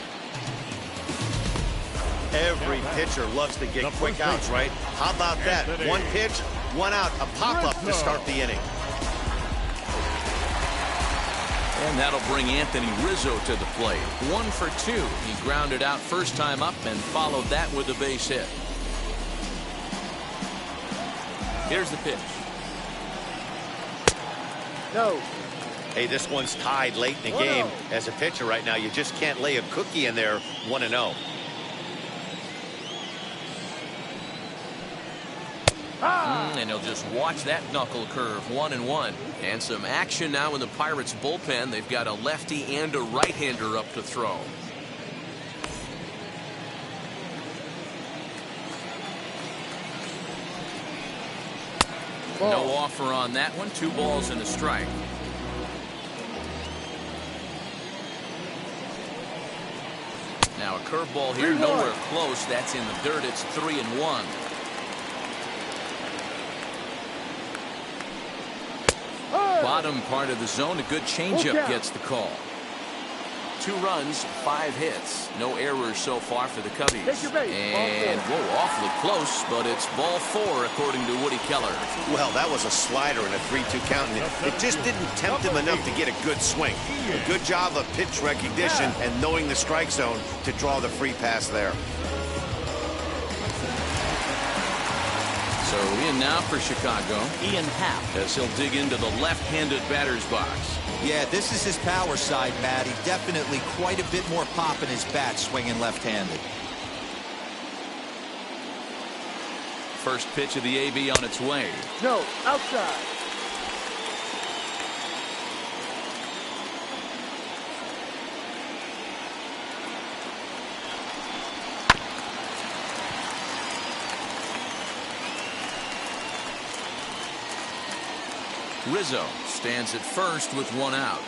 Every pitcher loves to get quick outs, right? How about that? 1 pitch, 1 out, a pop-up to start the inning.
And that'll bring Anthony Rizzo to the plate. 1 for 2. He grounded out first time up and followed that with a base hit. Here's the pitch.
No.
Hey, this one's tied late in the game. As a pitcher right now, you just can't lay a cookie in there 1-0.
And he'll just watch that knuckle curve. 1-1. And some action now in the Pirates bullpen. They've got a lefty and a right-hander up to throw. No offer on that one. 2 balls and a strike. Now a curveball here, nowhere close. That's in the dirt. It's 3-1. Bottom part of the zone, a good changeup gets the call. 2 runs, 5 hits. No errors so far for the Cubbies. And, whoa, awfully close, but it's ball 4, according to Woody Keller.
Well, that was a slider in a 3-2 count, and it just didn't tempt him enough to get a good swing. A good job of pitch recognition and knowing the strike zone to draw the free pass there.
So in now for Chicago, Ian Happ, as he'll dig into the left-handed batter's box.
Yeah, this is his power side, Matty. Definitely quite a bit more pop in his bat swinging left-handed.
First pitch of the AB on its way.
No, outside.
Rizzo stands at first with 1 out.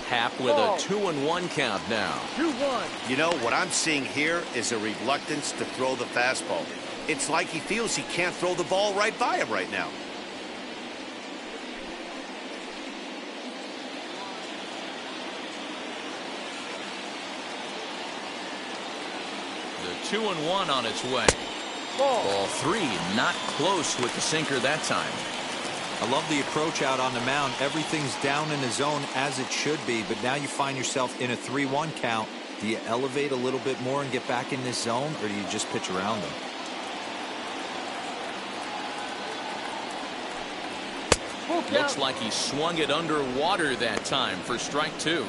Happ with a 2-1 count now.
2-1.
You know, what I'm seeing here is a reluctance to throw the fastball. It's like he feels he can't throw the ball right by him right now.
The 2-1 on its way. Ball 3, not close with the sinker that time.
I love the approach out on the mound. Everything's down in the zone as it should be, but now you find yourself in a 3-1 count. Do you elevate a little bit more and get back in this zone, or do you just pitch around them?
Looks like he swung it underwater that time for strike 2.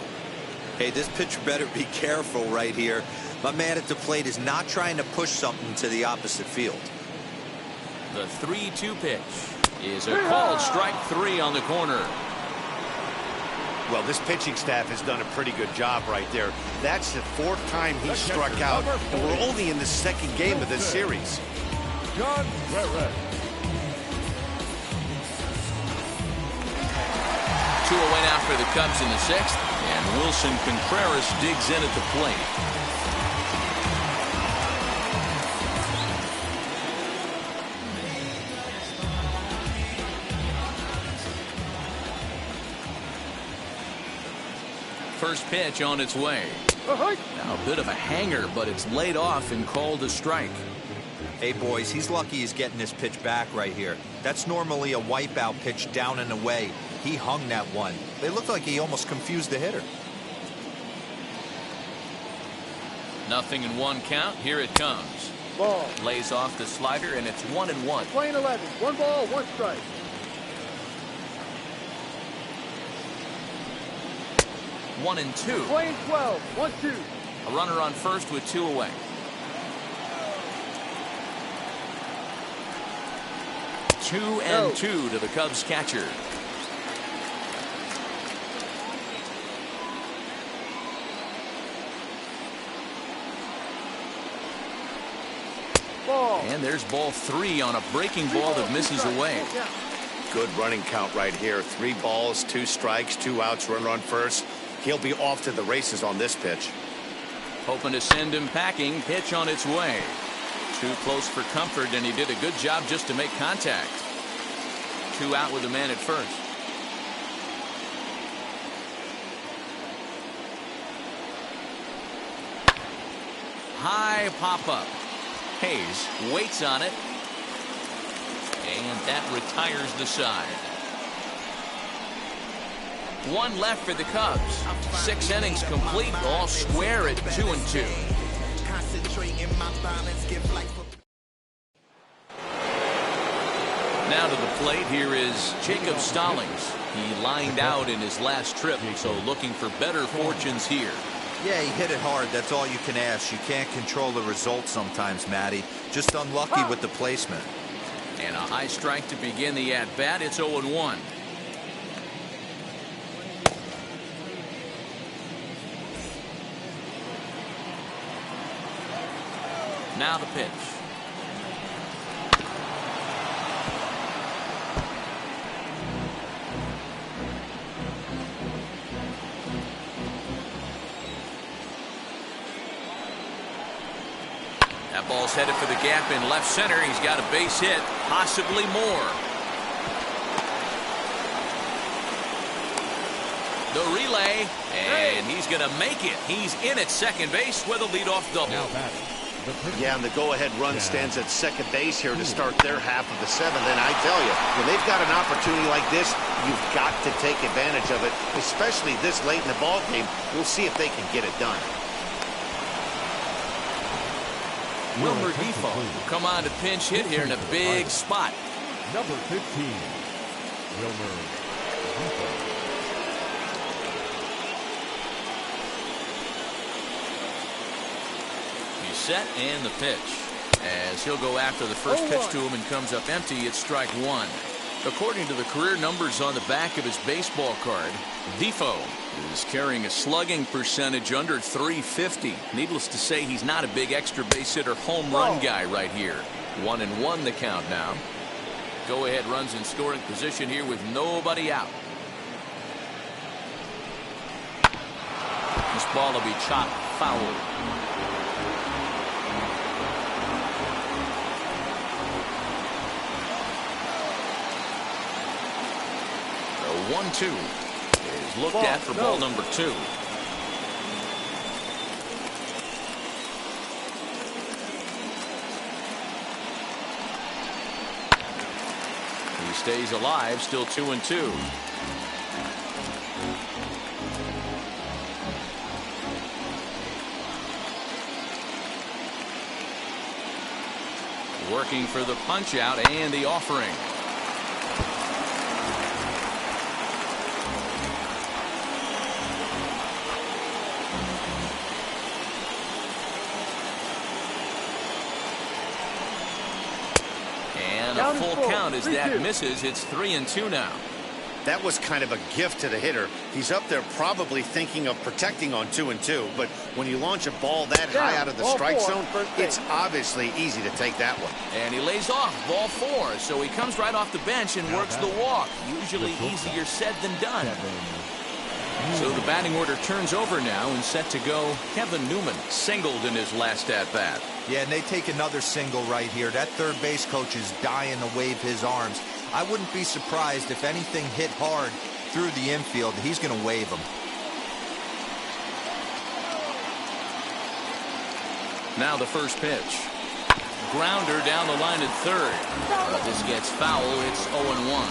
Hey, this pitcher better be careful right here. My man at the plate is not trying to push something to the opposite field.
The 3-2 pitch is a called strike 3 on the corner.
Well, this pitching staff has done a pretty good job right there. That's the 4th time he struck out, and we're only in the 2nd game of this series.
2 away now for the Cubs in the 6th, and Wilson Contreras digs in at the plate. First pitch on its way. Now a bit of a hanger, but it's laid off and called a strike.
Hey, boys, he's lucky he's getting this pitch back right here. That's normally a wipeout pitch down and away. He hung that one. It looked like he almost confused the hitter.
0-1 count. Here it comes.
Ball.
Lays off the slider, and it's 1-1.
Playing 11. 1 ball, 1 strike.
1-2.
Playing 12. 1-2.
A runner on first with 2 away. 2-2 to the Cubs catcher.
Ball.
And there's ball 3 on a breaking ball that misses away.
Good running count right here. 3 balls, 2 strikes, 2 outs, runner on first. He'll be off to the races on this pitch.
Hoping to send him packing. Pitch on its way. Too close for comfort, and he did a good job just to make contact. 2 out with a man at first. High pop-up. Hayes waits on it. And that retires the side. 1 left for the Cubs. 6 innings complete, all square at 2-2. Now to the plate, here is Jacob Stallings. He lined out in his last trip, so looking for better fortunes here.
Yeah, he hit it hard. That's all you can ask. You can't control the result sometimes, Matty. Just unlucky with the placement.
And a high strike to begin the at-bat. It's 0-1. Now the pitch. That ball's headed for the gap in left center. He's got a base hit, possibly more. The relay, and he's going to make it. He's in at second base with a leadoff double.
Yeah, and the go-ahead run stands at second base here to start their half of the 7th. And I tell you, when they've got an opportunity like this, you've got to take advantage of it, especially this late in the ball game. We'll see if they can get it done.
Wilmer Defoe come on to pinch hit here in a big spot.
Number 15, Wilmer Defoe.
He's set and the pitch. As he'll go after the first pitch to him and comes up empty, it's strike 1. According to the career numbers on the back of his baseball card, Defoe is carrying a slugging percentage under 350. Needless to say, he's not a big extra base hitter home run guy right here. 1-1 the count now. Go ahead runs in scoring position here with nobody out. This ball will be chopped foul. The 1-2 is looked at for ball number 2. He stays alive, still 2-2. Working for the punch out and the offering. A full count as that misses. It's 3-2 now.
That was kind of a gift to the hitter. He's up there probably thinking of protecting on 2-2, but when you launch a ball that high out of the strike zone, it's obviously easy to take that one.
And he lays off ball 4, so he comes right off the bench and works the walk. Usually easier said than done. So the batting order turns over now and set to go. Kevin Newman singled in his last at-bat.
Yeah, and they take another single right here. That third base coach is dying to wave his arms. I wouldn't be surprised if anything hit hard through the infield. He's going to wave them.
Now the first pitch. Grounder down the line at third. But this gets foul. It's 0-1.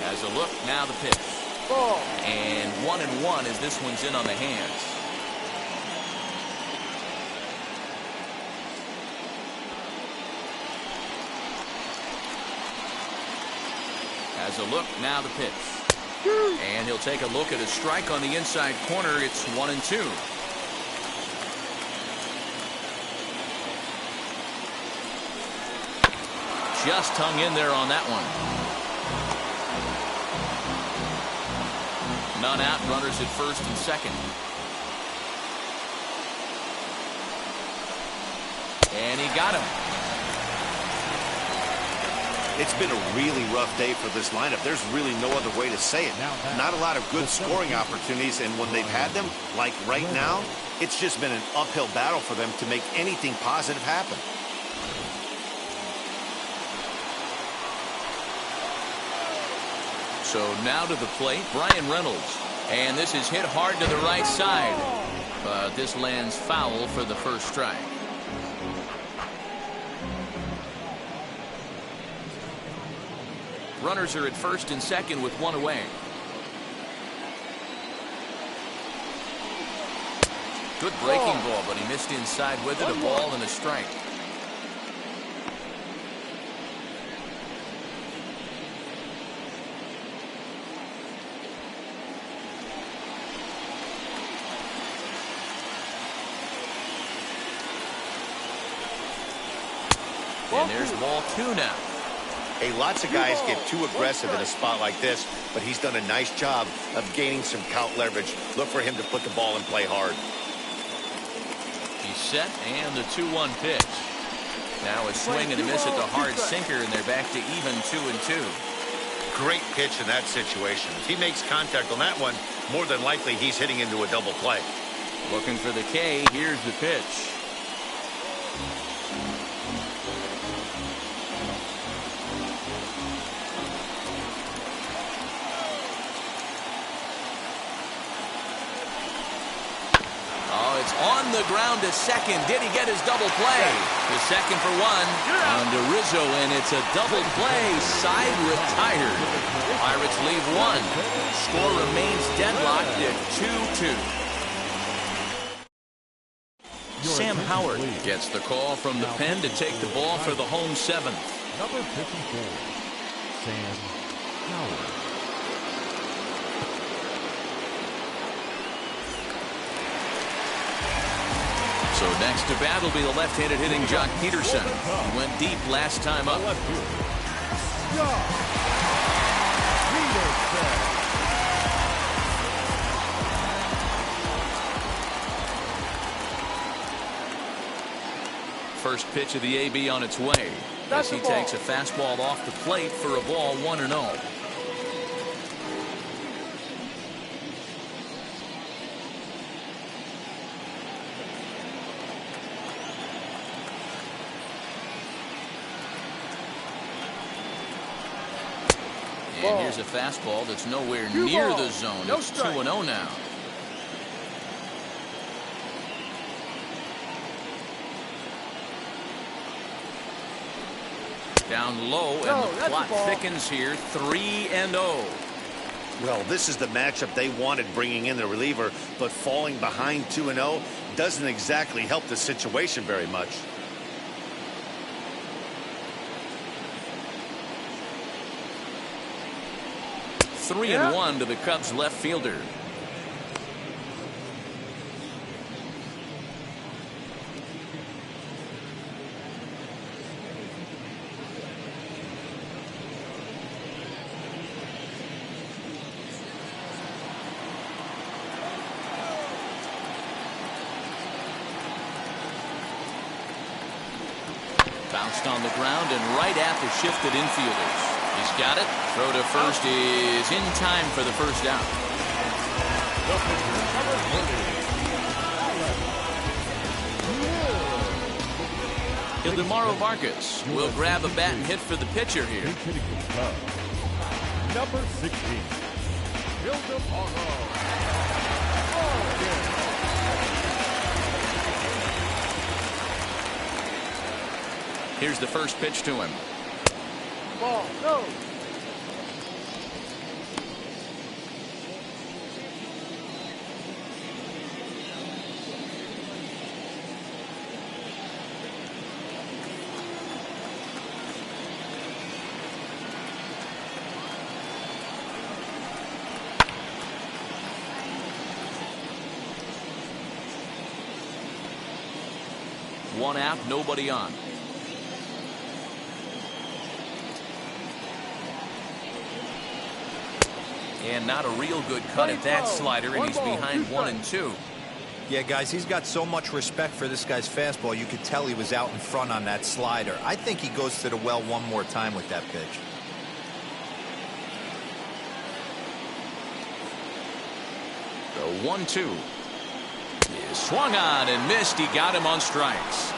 Has a look, now the pitch.
Ball.
And 1-1 as this one's in on the hands. Has a look, now the pitch. And he'll take a look at a strike on the inside corner. It's 1-2. Just hung in there on that one. None out, runners at first and second. And he got him.
It's been a really rough day for this lineup. There's really no other way to say it. Not a lot of good scoring opportunities, and when they've had them, like right now, it's just been an uphill battle for them to make anything positive happen.
So now to the plate, Brian Reynolds. And this is hit hard to the right side. But this lands foul for the first strike. Runners are at first and second with one away. Good breaking ball, but he missed inside with it. A ball and a strike. And there's ball 2 now.
Hey, lots of guys get too aggressive in a spot like this, but he's done a nice job of gaining some count leverage. Look for him to put the ball in play hard.
He's set, and the 2-1 pitch. Now a swing and a miss at the hard sinker, and they're back to even 2-2.
Great pitch in that situation. If he makes contact on that one, more than likely he's hitting into a double play.
Looking for the K. Here's the pitch. It's on the ground to second. Did he get his double play? The second for one on to Rizzo, and it's a double play. Side retired. Pirates leave one. Score remains deadlocked at 2-2. Sam Howard gets the call from the pen to take the ball for the home seventh.
Number 54, Sam Howard.
So next to bat will be the left-handed hitting Jock Peterson. He went deep last time up. First pitch of the AB on its way as he takes a fastball off the plate for a ball 1-0. And here's a fastball that's nowhere near the zone. It's 2-0 now. Down low, and the plot thickens here. 3-0.
Well, this is the matchup they wanted, bringing in the reliever, but falling behind 2-0 doesn't exactly help the situation very much.
3-1 to the Cubs left fielder. Bounced on the ground and right at the shifted infielders. He's got it. Throw to first is in time for the first out. Ildemaro Vargas will grab a bat and hit for the pitcher here.
Number 16, Ildemaro.
Here's the first pitch to him.
Ball, no.
1 out, nobody on. And not a real good cut at that slider, and he's behind 1-2.
Yeah, guys, he's got so much respect for this guy's fastball. You could tell he was out in front on that slider. I think he goes to the well one more time with that pitch.
The 1-2 is swung on and missed. He got him on strikes.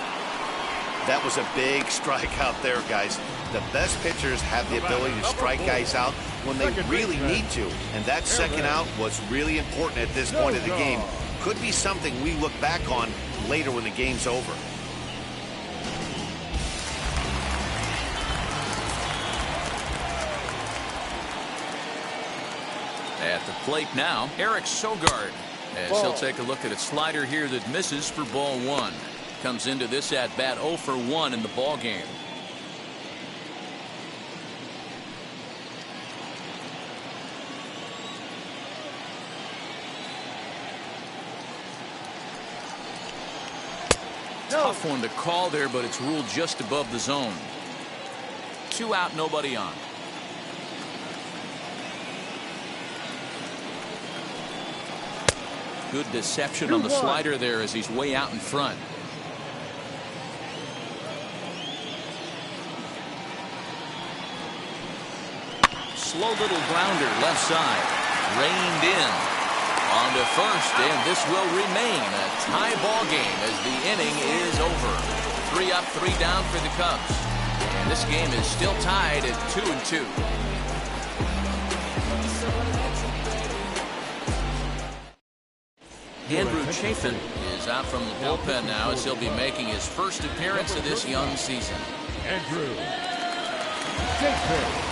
That was a big strike out there, guys. The best pitchers have the ability to strike guys out when they really need to. And that second out was really important at this point of the game. Could be something we look back on later when the game's over.
At the plate now, Eric Sogard, as he'll take a look at a slider here that misses for ball 1. Comes into this at bat 0 for 1 in the ball game. Tough one to call there, but it's ruled just above the zone. 2 out, nobody on. Good deception on the slider there as he's way out in front. Slow little grounder left side. Reined in. On to first, and this will remain a tie ball game as the inning is over. 3 up, 3 down for the Cubs. And this game is still tied at 2-2. Andrew Chafin is out from the bullpen now as he'll be making his first appearance of this young season.
Andrew Chafin.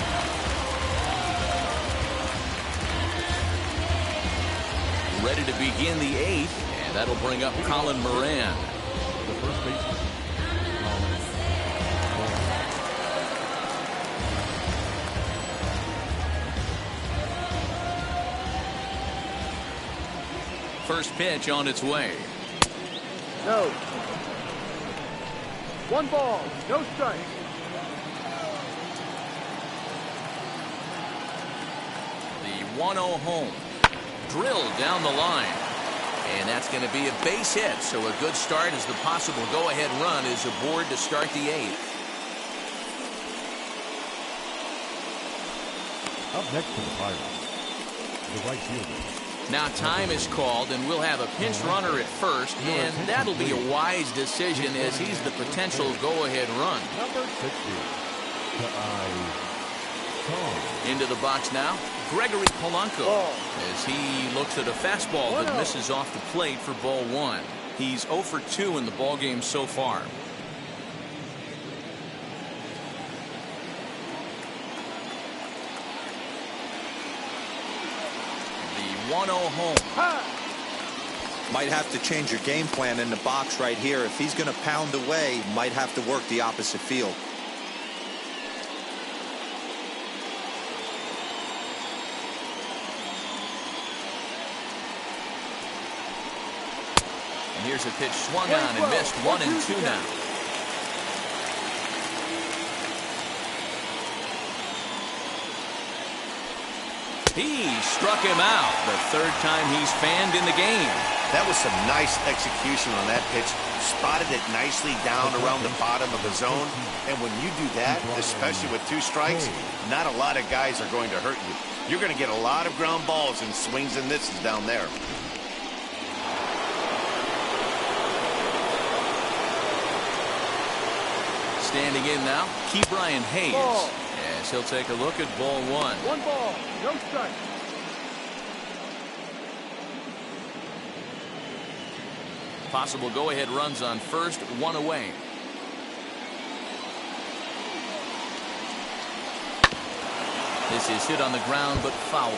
Ready to begin the 8th, and that'll bring up Colin Moran.
The first baseman, Colin Moran.
First pitch on its way.
No. 1 ball, no strike.
The 1-0 home. Drilled down the line. And that's going to be a base hit, so a good start as the possible go-ahead run is aboard to start the 8th.
Up next to the Pirates, the right fielder.
Now time is called, and we'll have a pinch runner at first, and that'll be a wise decision as he's the potential go-ahead run.
Number 60,
Into the box now, Gregory Polanco, as he looks at a fastball that misses off the plate for ball 1. He's 0 for 2 in the ball game so far. The 1-0 home.
Might have to change your game plan in the box right here. If he's going to pound away, might have to work the opposite field.
And here's a pitch swung on and missed. 1-2 now. He struck him out. The 3rd time he's fanned in the game.
That was some nice execution on that pitch. Spotted it nicely down around the bottom of the zone. And when you do that, especially with 2 strikes, not a lot of guys are going to hurt you. You're going to get a lot of ground balls and swings and misses down there.
Standing in now, Ke'Bryan Hayes. As he'll take a look at ball 1.
1 ball, no strike.
Possible go-ahead runs on first, 1 away. This is hit on the ground, but foul.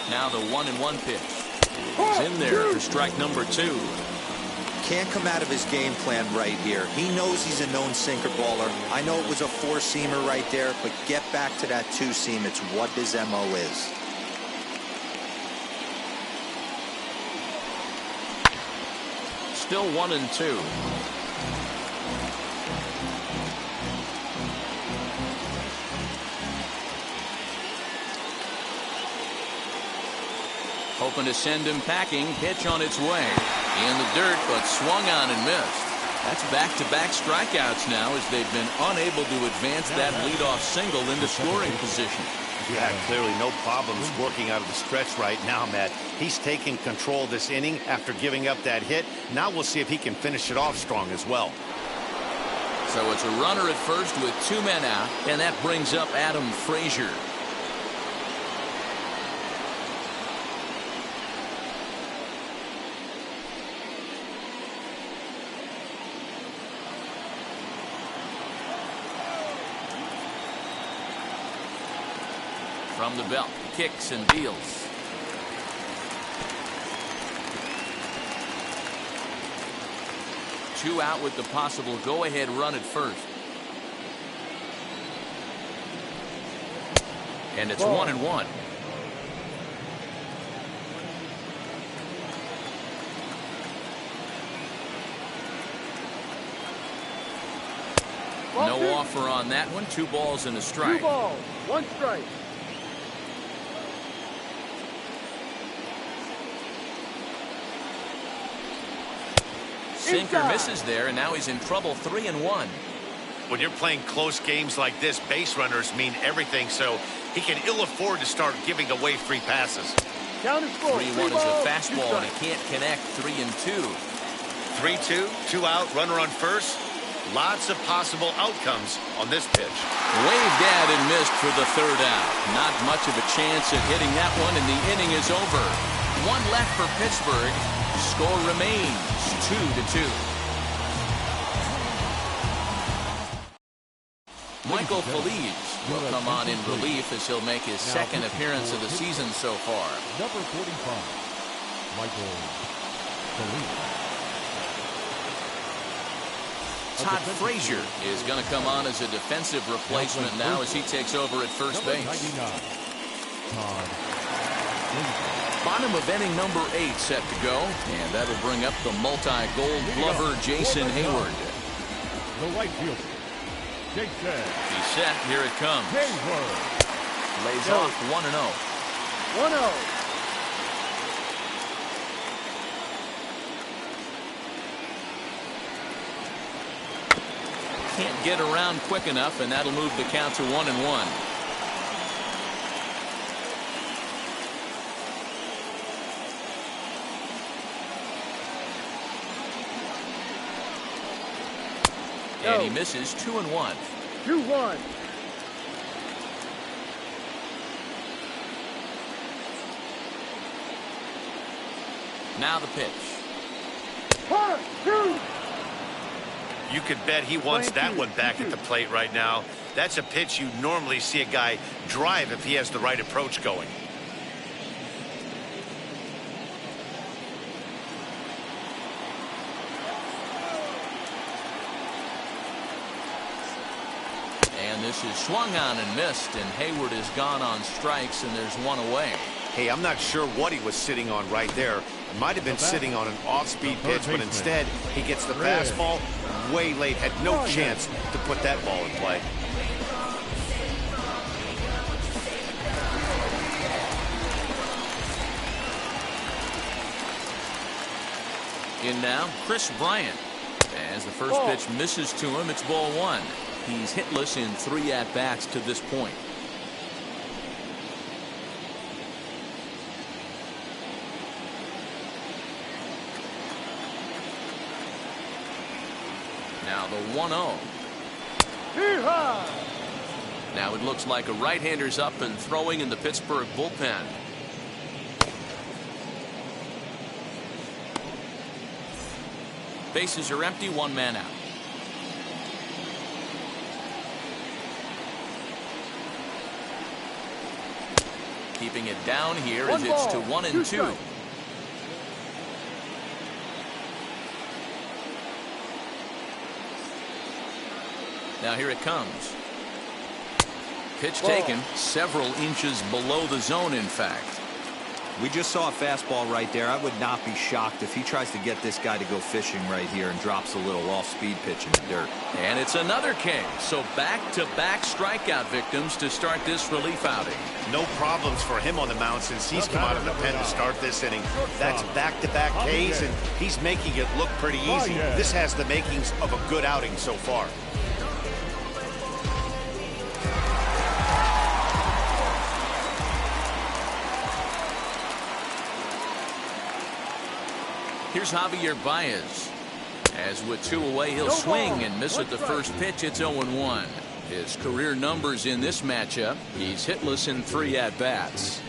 Now the 1-1 pitch is in there for strike number 2.
can't come out of his game plan right here. He knows he's a known sinker baller. I know it was a four-seamer right there, but get back to that two-seam. It's what his MO is.
Still 1-2. Hoping to send him packing. Pitch on its way. In the dirt, but swung on and missed. That's back-to-back strikeouts now as they've been unable to advance that leadoff single into scoring position.
Yeah, clearly no problems working out of the stretch right now, Matt. He's taking control of this inning after giving up that hit. Now we'll see if he can finish it off strong as well.
So it's a runner at first with 2 men out, and that brings up Adam Frazier. From the belt, kicks and deals. Two out with the possible go-ahead run at first. And it's 1-1. No offer on that one. 2 balls and a strike.
2 balls, 1 strike.
Sinker misses there, and now he's in trouble. 3-1.
When you're playing close games like this, base runners mean everything, so he can ill afford to start giving away free passes.
Count is 4.
3-1 is a fastball, and he can't connect. 3-2.
3-2, 2 out, runner on first. Lots of possible outcomes on this pitch.
Waved at and missed for the 3rd out. Not much of a chance at hitting that one, and the inning is over. 1 left for Pittsburgh. Score remains 2-2. Michael Feliz will come on in relief as he'll make his 2nd appearance of the season so far.
Number 45, Michael Feliz.
Todd Frazier is going to come on as a defensive replacement now as he takes over at first base. Bottom of inning number 8 set to go, and that'll bring up the multi-gold glover Jason Hayward.
The right fielder, Jason.
He's set. Here it comes.
Hayward.
Lays off 1-0.
1-0.
Can't get around quick enough, and that'll move the count to 1-1. And he misses. 2-1.
2-1.
Now the pitch.
1-2.
You could bet he wants that one back at the plate right now. That's a pitch you normally see a guy drive if he has the right approach going.
And this is swung on and missed, and Hayward is gone on strikes, and there's 1 away.
Hey, I'm not sure what he was sitting on right there. It might have been sitting on an off-speed pitch, but instead he gets the fastball way late. Had no chance to put that ball in play.
In now, Chris Bryant. As the first pitch misses to him, it's ball 1. He's hitless in 3 at-bats to this point. Now the 1-0. Now it looks like a right-hander's up and throwing in the Pittsburgh bullpen. Bases are empty, 1 man out. Keeping it down here as it's to 1-2. Now here it comes. Pitch taken several inches below the zone, in fact.
We just saw a fastball right there. I would not be shocked if he tries to get this guy to go fishing right here and drops a little off-speed pitch in the dirt.
And it's another K. So back-to-back strikeout victims to start this relief outing.
No problems for him on the mound since he's come out of the pen to start this inning. That's back-to-back Ks, and he's making it look pretty easy. This has the makings of a good outing so far.
Here's Javier Baez. As with 2 away, he'll swing and miss at the first pitch. It's 0-1. His career numbers in this matchup, he's hitless in 3 at-bats.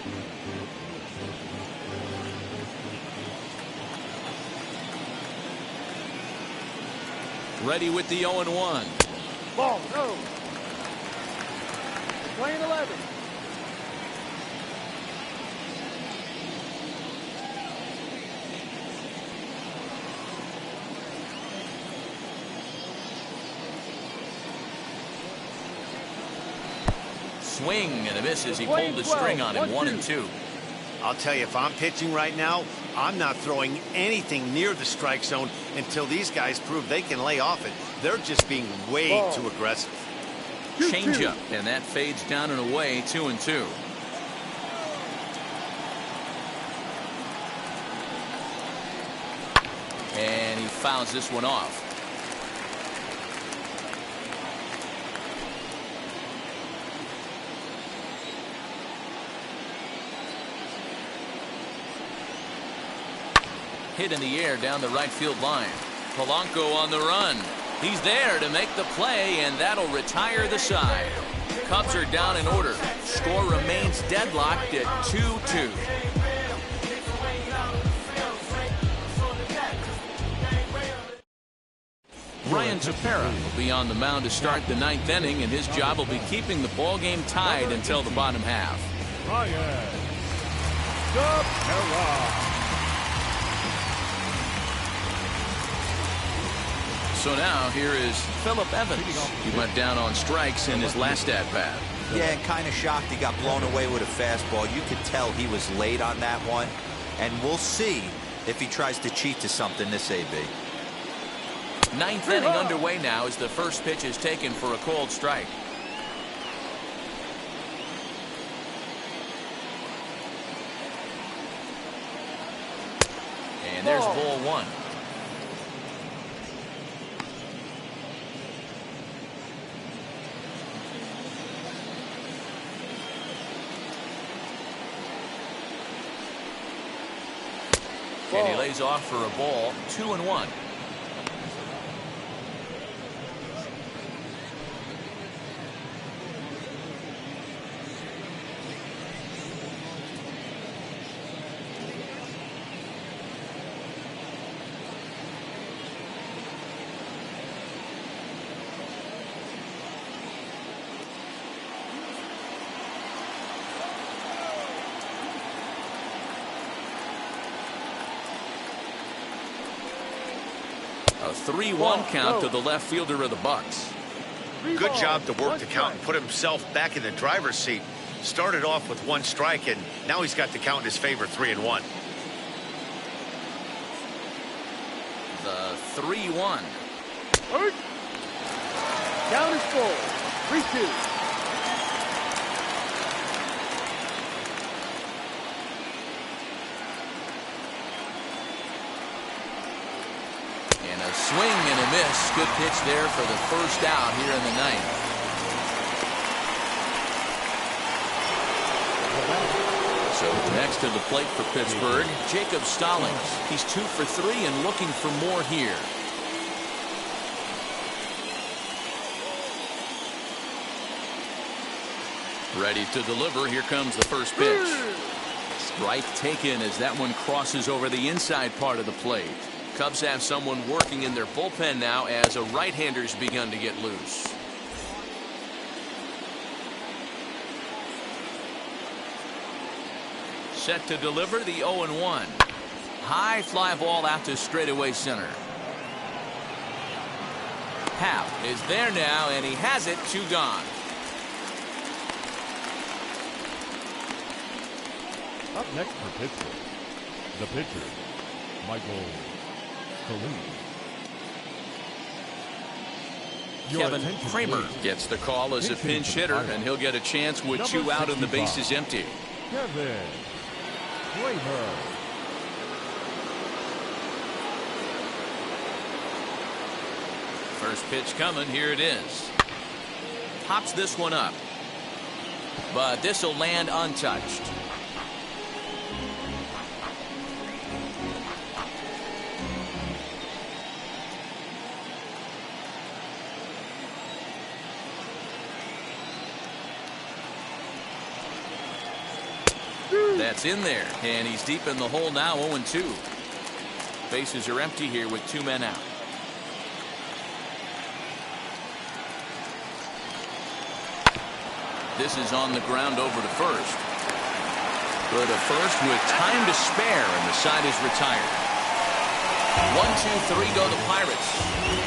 Ready with the 0-1.
Ball, no. Playing 11.
Swing and a miss as he pulled the string on him. 1-2.
I'll tell you, if I'm pitching right now, I'm not throwing anything near the strike zone until these guys prove they can lay off it. They're just being way too aggressive.
Changeup, and that fades down and away. 2-2. And he fouls this one off. Hit in the air down the right field line. Polanco on the run. He's there to make the play, and that'll retire the side. Cubs are down in order. Score remains deadlocked at 2-2. Ryan Tepera will be on the mound to start the 9th inning, and his job will be keeping the ball game tied until the bottom half.
Ryan Tepera.
So now here is Phillip Evans. He went down on strikes in his last at-bat.
Yeah, kind of shocked he got blown away with a fastball. You could tell he was late on that one. And we'll see if he tries to cheat to something this AB.
9th inning underway now as the first pitch is taken for a called strike. And there's ball 1. And he lays off for a ball. 2-1. A 3-1 count to the left fielder of the Bucks.
Good job to work the count and put himself back in the driver's seat. Started off with 1 strike, and now he's got the count in his favor, 3-1.
The 3-1.
Count is full. 3-2.
A swing and a miss. Good pitch there for the first out here in the 9th. So next to the plate for Pittsburgh, Jacob Stallings. He's 2 for 3 and looking for more here. Ready to deliver. Here comes the first pitch. Strike taken as that one crosses over the inside part of the plate. Cubs have someone working in their bullpen now as a right-hander's begun to get loose. Set to deliver the 0-1. High fly ball out to straightaway center. Happ is there now, and he has it. 2 gone.
Up next for Pittsburgh, the pitcher, Michael Saline.
Kevin Kramer gets the call as a pinch hitter, and he'll get a chance with 2 out and the bases empty.
Kevin Kramer.
First pitch coming. Here it is. Pops this one up, but this will land untouched. That's in there, and he's deep in the hole now. 0-2. Bases are empty here with 2 men out. This is on the ground over to first. Go to first with time to spare, and the side is retired. 1, 2, 3 go the Pirates.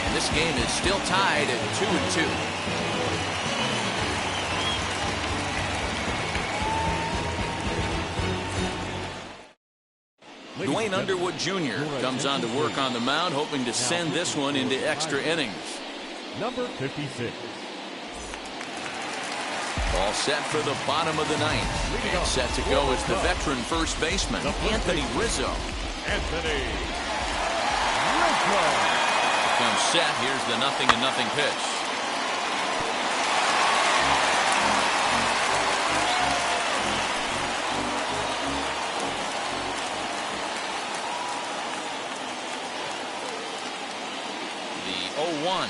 And this game is still tied at 2-2. Dwayne Underwood Jr. comes on to work on the mound, hoping to send this one into extra innings.
Number 56.
All set for the bottom of the 9th. And set to go is the veteran first baseman, Anthony Rizzo.
Anthony Rizzo.
Comes set. Here's the 0-0 pitch. The 0-1.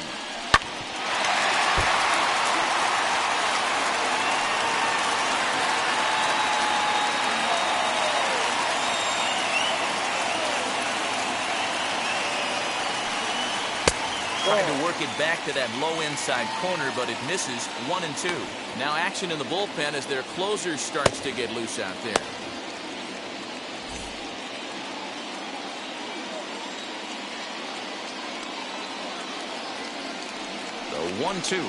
Trying to work it back to that low inside corner, but it misses. 1-2. Now action in the bullpen as their closer starts to get loose out there. The 1-2.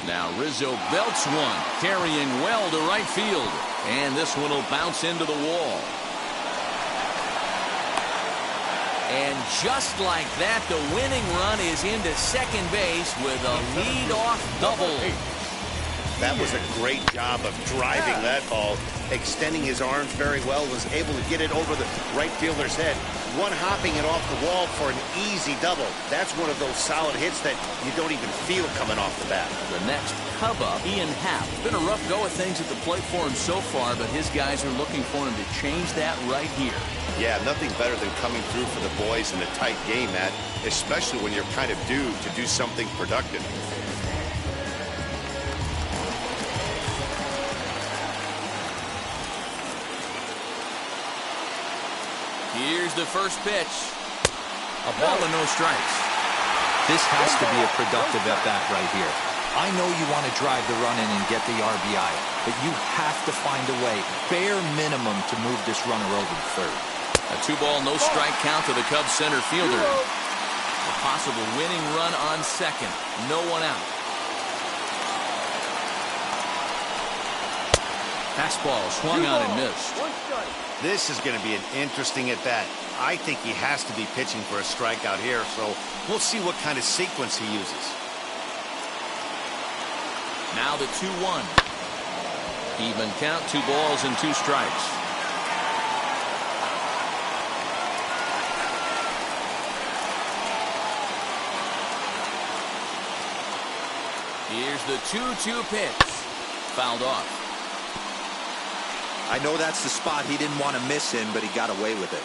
Now Rizzo belts one, carrying well to right field. And this one will bounce into the wall. And just like that, the winning run is into second base with a lead-off double.
That was a great job of driving that ball, extending his arms very well, was able to get it over the right fielder's head. One hopping it off the wall for an easy double. That's one of those solid hits that you don't even feel coming off the bat.
The next Cub up, Ian Happ. Been a rough go of things at the plate for him so far, but his guys are looking for him to change that right here.
Yeah, nothing better than coming through for the boys in a tight game, Matt, especially when you're kind of due to do something productive.
Here's the first pitch. A ball and no strikes.
This has to be a productive at-bat right here. I know you want to drive the run in and get the RBI, but you have to find a way, bare minimum, to move this runner over to third.
A 2-ball, no strike count to the Cubs center fielder. A possible winning run on second. No one out. Fastball swung on and missed.
This is going to be an interesting at-bat. I think he has to be pitching for a strikeout here, so we'll see what kind of sequence he uses.
Now the 2-1. Even count, 2 balls and 2 strikes. Here's the 2-2 pitch. Fouled off.
I know that's the spot he didn't want to miss in, but he got away with it.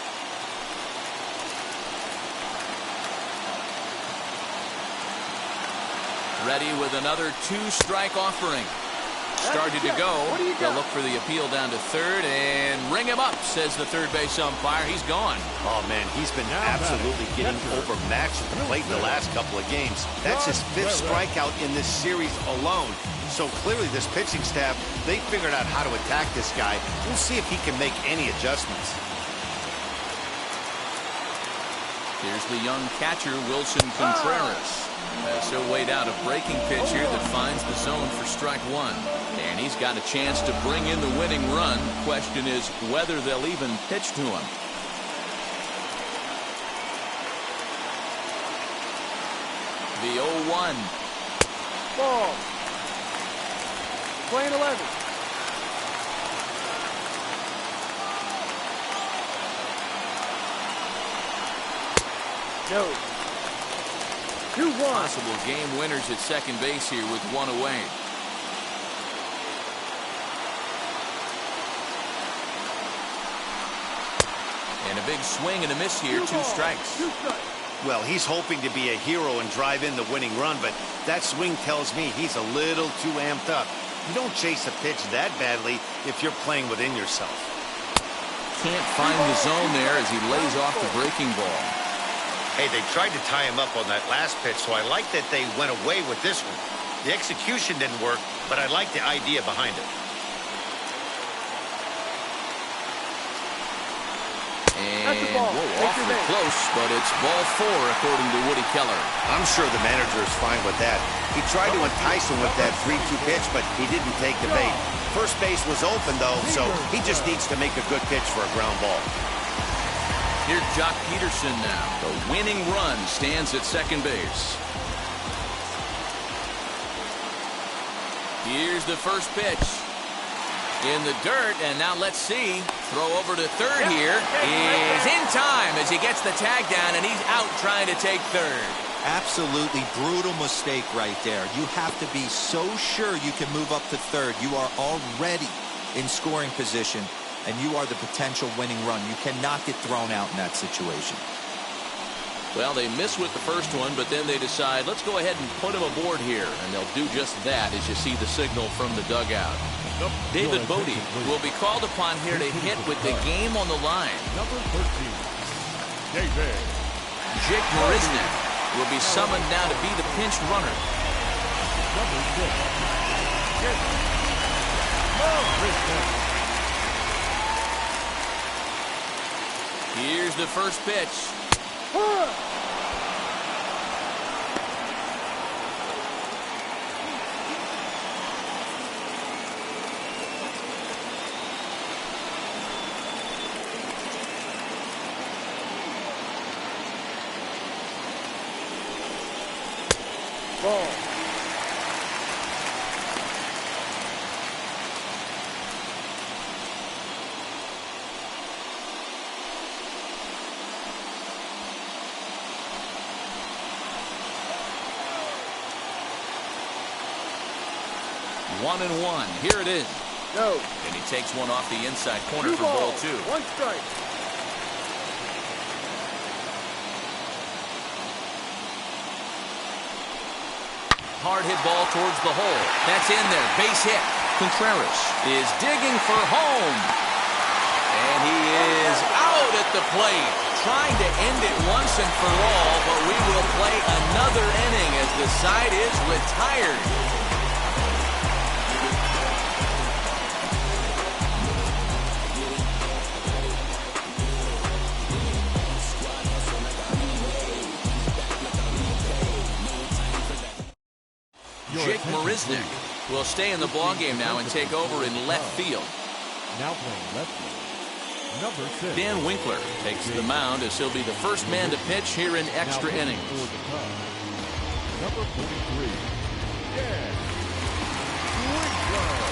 Ready with another 2-strike offering. Started to go. They'll look for the appeal down to third and ring him up, says the third base umpire. He's gone.
Oh, man, he's been absolutely getting overmatched at the plate in the last couple of games. That's his 5th strikeout in this series alone. So clearly this pitching staff, they figured out how to attack this guy. We'll see if he can make any adjustments.
Here's the young catcher, Wilson Contreras. He'll wait out a breaking pitch here that finds the zone for strike one. And he's got a chance to bring in the winning run. Question is whether they'll even pitch to him. The 0-1.
Ball. Playing 11. No. 2-1.
Possible game winners at second base here with one away. And a big swing and a miss here. Two strikes.
Well, he's hoping to be a hero and drive in the winning run, but that swing tells me he's a little too amped up. You don't chase a pitch that badly if you're playing within yourself.
Can't find the zone there as he lays off the breaking ball.
Hey, they tried to tie him up on that last pitch, so I like that they went away with this one. The execution didn't work, but I like the idea behind it.
And whoa, awfully close, but it's ball four, according to Woody Keller.
I'm sure the manager is fine with that. He tried to entice him with that 3-2 pitch, but he didn't take the bait. First base was open, though, so he just needs to make a good pitch for a ground ball.
Here's Jock Peterson now. The winning run stands at second base. Here's the first pitch. In the dirt, and now let's see. Throw over to third here is in time as he gets the tag down, and he's out trying to take third.
Absolutely brutal mistake right there. You have to be so sure you can move up to third. You are already in scoring position, and you are the potential winning run. You cannot get thrown out in that situation.
Well, they miss with the first one, but then they decide, let's go ahead and put him aboard here. And they'll do just that as you see the signal from the dugout. David Bodie will be called upon here to hit with the game on the line.
Number 13, David.
Jake Marisnik will be summoned now to be the pinch runner.
Number 6,
Here's the first pitch.
Ball.
One and one. Here it is.
No.
And he takes one off the inside corner for ball two.
One strike.
Hard hit ball towards the hole. That's in there. Base hit. Contreras is digging for home. And he is out at the plate. Trying to end it once and for all, but we will play another inning as the side is retired. Jake Marisnik will stay in the ballgame now and take over in left field.
now playing left field, number 6.
Dan Winkler takes the mound as he'll be the first man to pitch here in extra innings.
For the Cubs, number 43, Dan Winkler.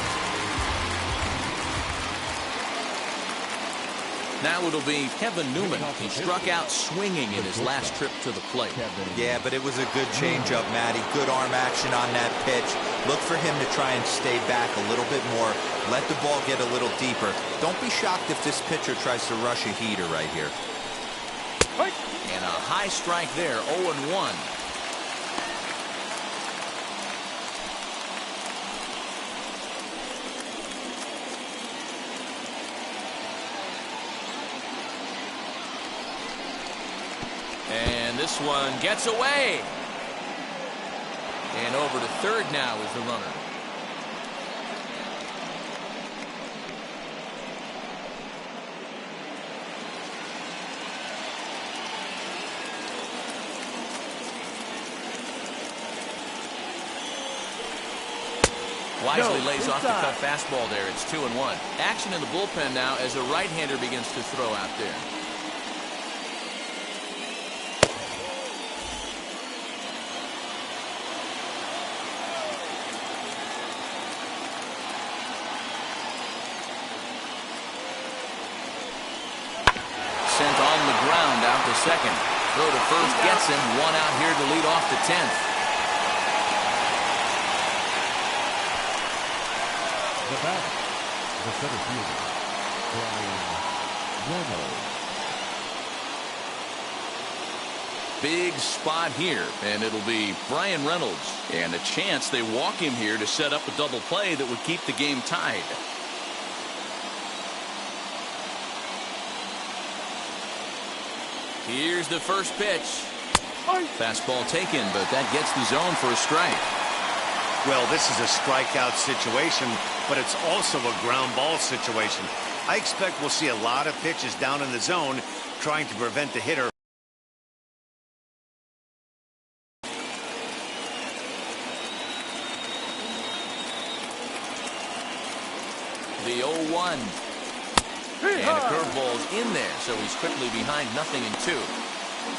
Now it'll be Kevin Newman. He struck out swinging in his last trip to the plate.
Yeah, but it was a good changeup, Matty. Good arm action on that pitch. Look for him to try and stay back a little bit more. Let the ball get a little deeper. Don't be shocked if this pitcher tries to rush a heater right here.
And a high strike there, 0-1. And this one gets away. And over to third now is the runner. Wisely lays off the cut fastball there. It's 2-1. Action in the bullpen now as a right-hander begins to throw out there. Sent on the ground out to second. Throw to first gets him. One out here to lead off the 10th.
The batter, the center fielder, Brian Reynolds.
Big spot here, and it'll be Brian Reynolds. And a chance they walk him here to set up a double play that would keep the game tied. Here's the first pitch. Fastball taken, but that gets the zone for a strike.
Well, this is a strikeout situation, but it's also a ground ball situation. I expect we'll see a lot of pitches down in the zone trying to prevent the hitter.
The 0-1. And a curveball's in there, so he's quickly behind 0-2.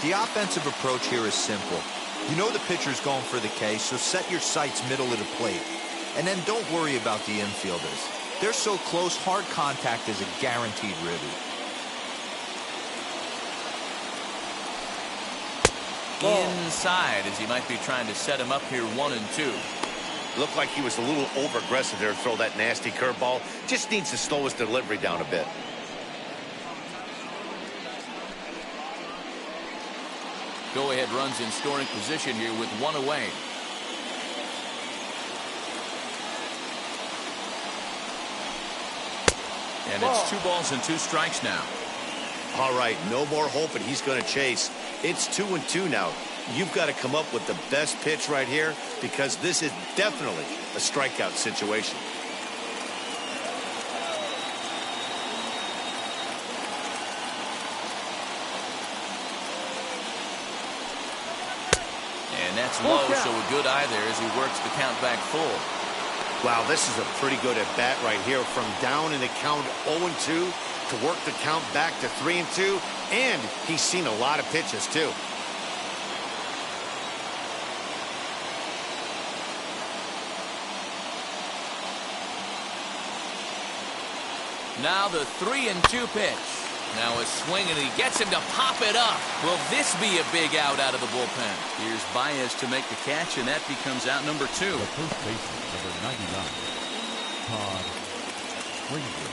The offensive approach here is simple. You know the pitcher's going for the K, so set your sights middle of the plate. And then don't worry about the infielders. They're so close, hard contact is a guaranteed ribby.
Inside, as he might be trying to set him up here 1-2.
Looked like he was a little over-aggressive there to throw that nasty curveball. Just needs to slow his delivery down a bit.
Go-ahead runs in scoring position here with one away. And it's 2 balls and 2 strikes now.
All right, no more hoping he's going to chase. It's 2-2 now. You've got to come up with the best pitch right here because this is definitely a strikeout situation.
And that's low, so a good eye there as he works the count back full.
Wow, this is a pretty good at-bat right here. From down in the count 0-2 to work the count back to 3-2. And he's seen a lot of pitches, too.
Now the 3-2 pitch. Now a swing, and he gets him to pop it up. Will this be a big out of the bullpen? Here's Baez to make the catch, and that becomes out number 2.
The first baseman, number 99, Todd Frazier.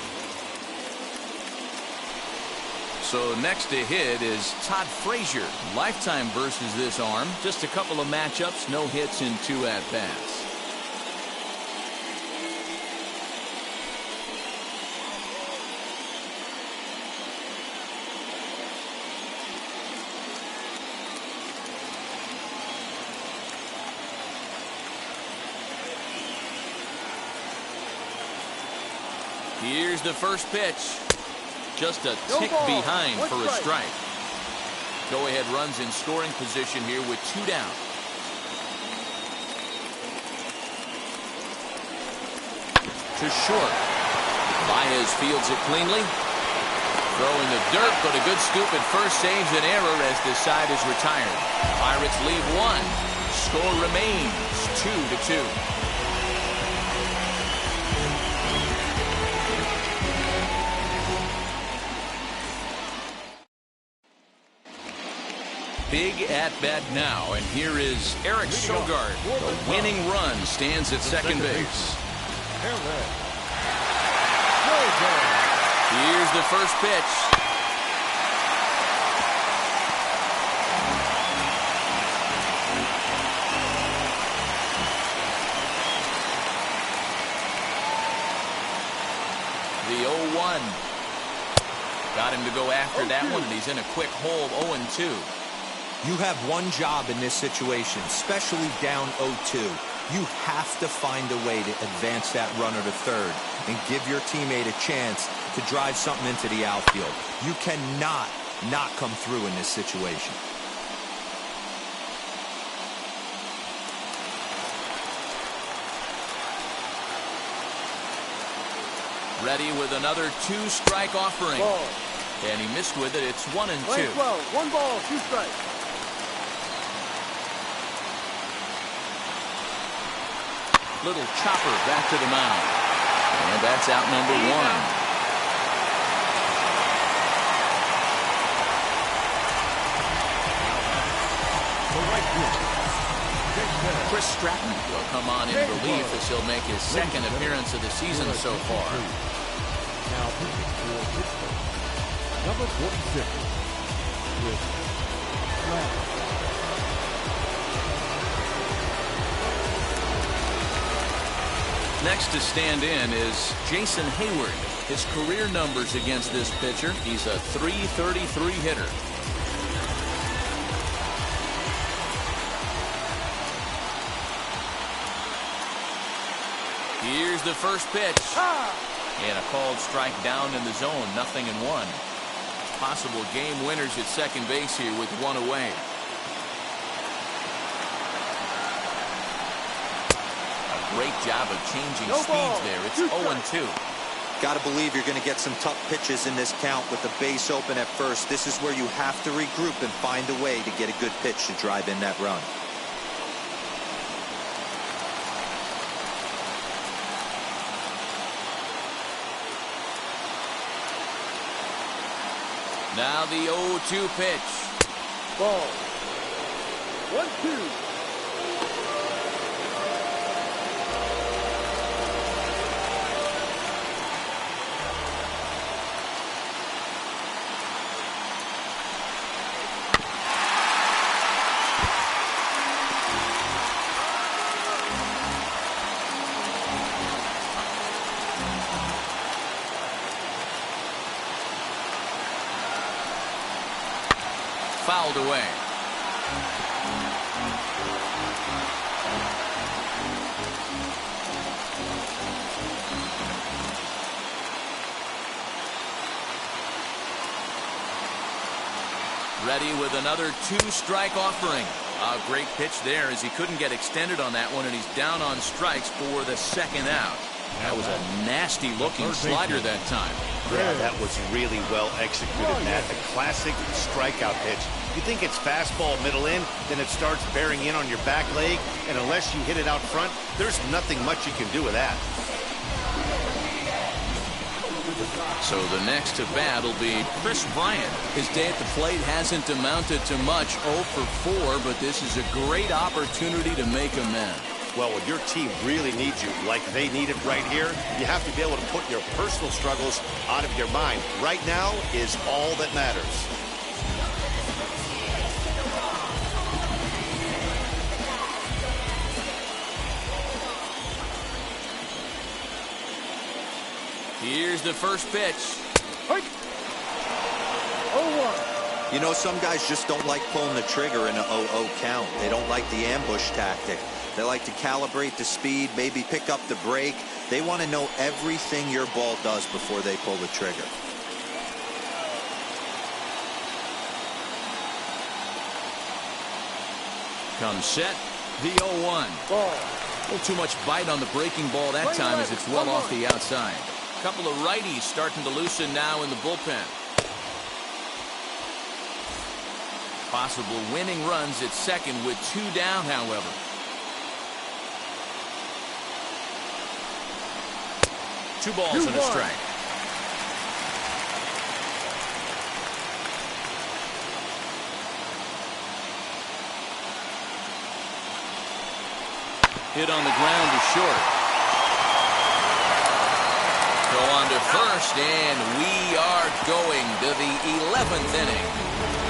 So next to hit is Todd Frazier. Lifetime versus this arm. Just a couple of matchups, no hits in 2 at-bats. Here's the first pitch. Just a tick behind for a strike. Go-ahead runs in scoring position here with 2 down. To short. Baez fields it cleanly. Throwing the dirt, but a good scoop at first saves an error as this side is retired. Pirates leave 1. Score remains 2-2. Big at-bat now, and here is Eric Sogard. The winning run stands at second base. Here's the first pitch. The 0-1. Got him to go after that one, and he's in a quick hole, 0-2.
You have one job in this situation, especially down 0-2. You have to find a way to advance that runner to third and give your teammate a chance to drive something into the outfield. You cannot not come through in this situation.
Ready with another 2-strike offering.
Ball.
And he missed with it. It's 1-2.
Play 12. 1 ball, 2 strikes.
Little chopper back to the mound. And that's out number 1. Chris Stratton will come on in relief as he'll make his second appearance of the season so far.
Now pitching for Pittsburgh, number 46, Chris Stratton.
Next to stand in is Jason Hayward. His career numbers against this pitcher, he's a .333 hitter. Here's the first pitch. And a called strike down in the zone, 0-1. Possible game winners at second base here with 1 away. A great job of changing speeds there. It's 0-2.
Got to believe you're going to get some tough pitches in this count with the base open at first. This is where you have to regroup and find a way to get a good pitch to drive in that run.
Now the 0-2 pitch.
Ball. 1-2.
Fouled away. Ready with another 2-strike offering. A great pitch there as he couldn't get extended on that one, and he's down on strikes for the second out. That was a nasty-looking slider that time.
Yeah, that was really well executed, Matt. A classic strikeout pitch. You think it's fastball middle in, then it starts bearing in on your back leg, and unless you hit it out front, there's nothing much you can do with that.
So the next to bat will be Chris Bryant. His day at the plate hasn't amounted to much, 0 for 4, but this is a great opportunity to make amends.
Well, when your team really needs you, like they need it right here, you have to be able to put your personal struggles out of your mind. Right now is all that matters.
Here's the first pitch.
0-1.
You know, some guys just don't like pulling the trigger in a 0-0 count. They don't like the ambush tactic. They like to calibrate the speed, maybe pick up the brake. They want to know everything your ball does before they pull the trigger.
Comes set, the 0-1.
Ball.
A little too much bite on the breaking ball that time as it's well off the outside. A couple of righties starting to loosen now in the bullpen. Possible winning runs at second with 2 down, however. Two balls and a strike. Hit on the ground to short. Go on to first, and we are going to the 11th inning.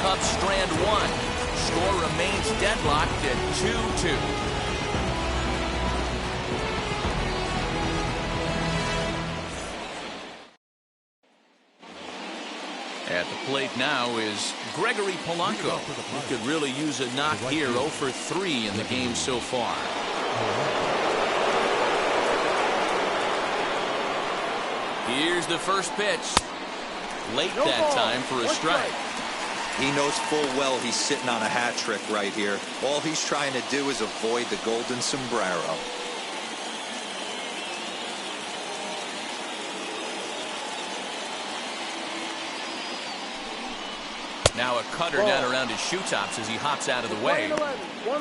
Cubs strand 1. Score remains deadlocked at 2-2. At the plate now is Gregory Polanco. He could really use a knock here. 0 for 3 in the game so far. Here's the first pitch. Late that time for a strike.
He knows full well he's sitting on a hat trick right here. All he's trying to do is avoid the golden sombrero.
Now a cutter down around his shoe tops as he hops out of the way.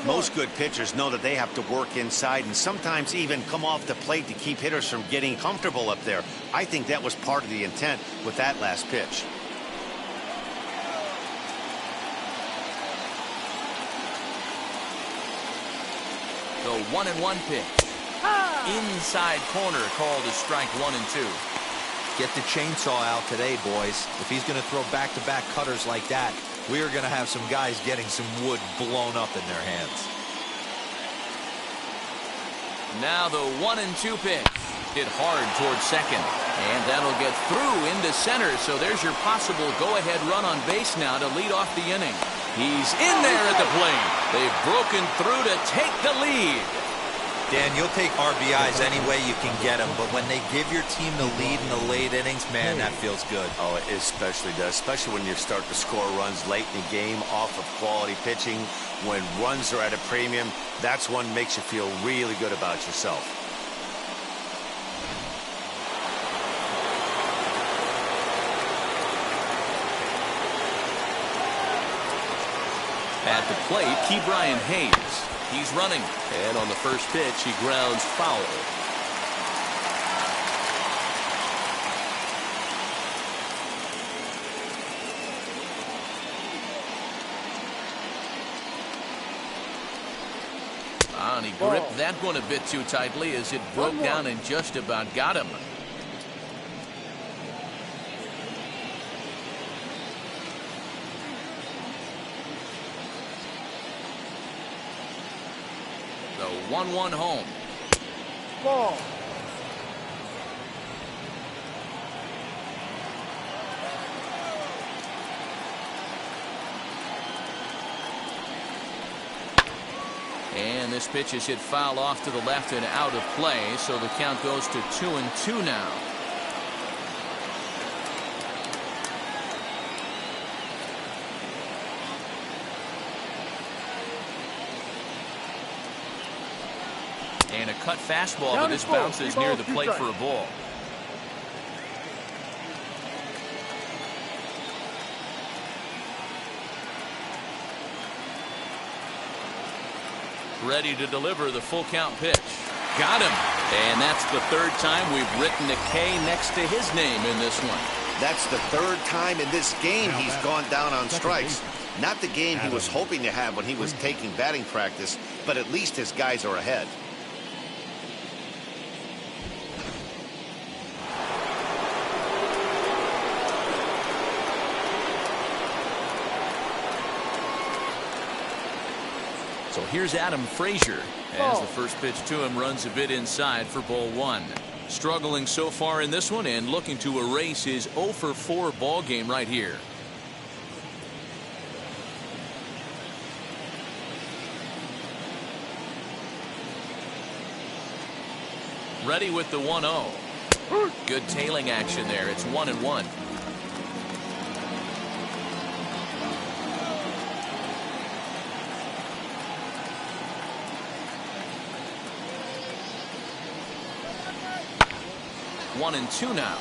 Most good pitchers know that they have to work inside and sometimes even come off the plate to keep hitters from getting comfortable up there. I think that was part of the intent with that last pitch.
The 1-1 pitch. Inside corner called as strike 1 and 2.
Get the chainsaw out today, boys. If he's going to throw back-to-back cutters like that, we are going to have some guys getting some wood blown up in their hands.
Now the 1-2 pitch. Hit hard towards second. And that'll get through into center. So there's your possible go-ahead run on base now to lead off the inning. He's in there at the plate. They've broken through to take the lead.
Dan, you'll take RBIs any way you can get them, but when they give your team the lead in the late innings, man, that feels good.
Oh, it especially does, especially when you start to score runs late in the game off of quality pitching. When runs are at a premium, that's one that makes you feel really good about yourself.
At the plate, Ke'Bryan Hayes. He's running, and on the first pitch, he grounds foul. And he gripped that one a bit too tightly as it broke down and just about got him. The 1-1 home.
Ball.
And this pitch is hit foul off to the left and out of play, so the count goes to 2-2 now. And a cut fastball, but this bounces near the plate for a ball. Ready to deliver the full count pitch. Got him. And that's the third time we've written a K next to his name in this one.
That's the third time in this game he's gone down on strikes. Not the game he was hoping to have when he was taking batting practice, but at least his guys are ahead.
So here's Adam Frazier as the first pitch to him runs a bit inside for ball 1. Struggling so far in this one and looking to erase his 0-for-4 ball game right here. Ready with the 1-0. Good tailing action there. It's 1-1. One and 2 now.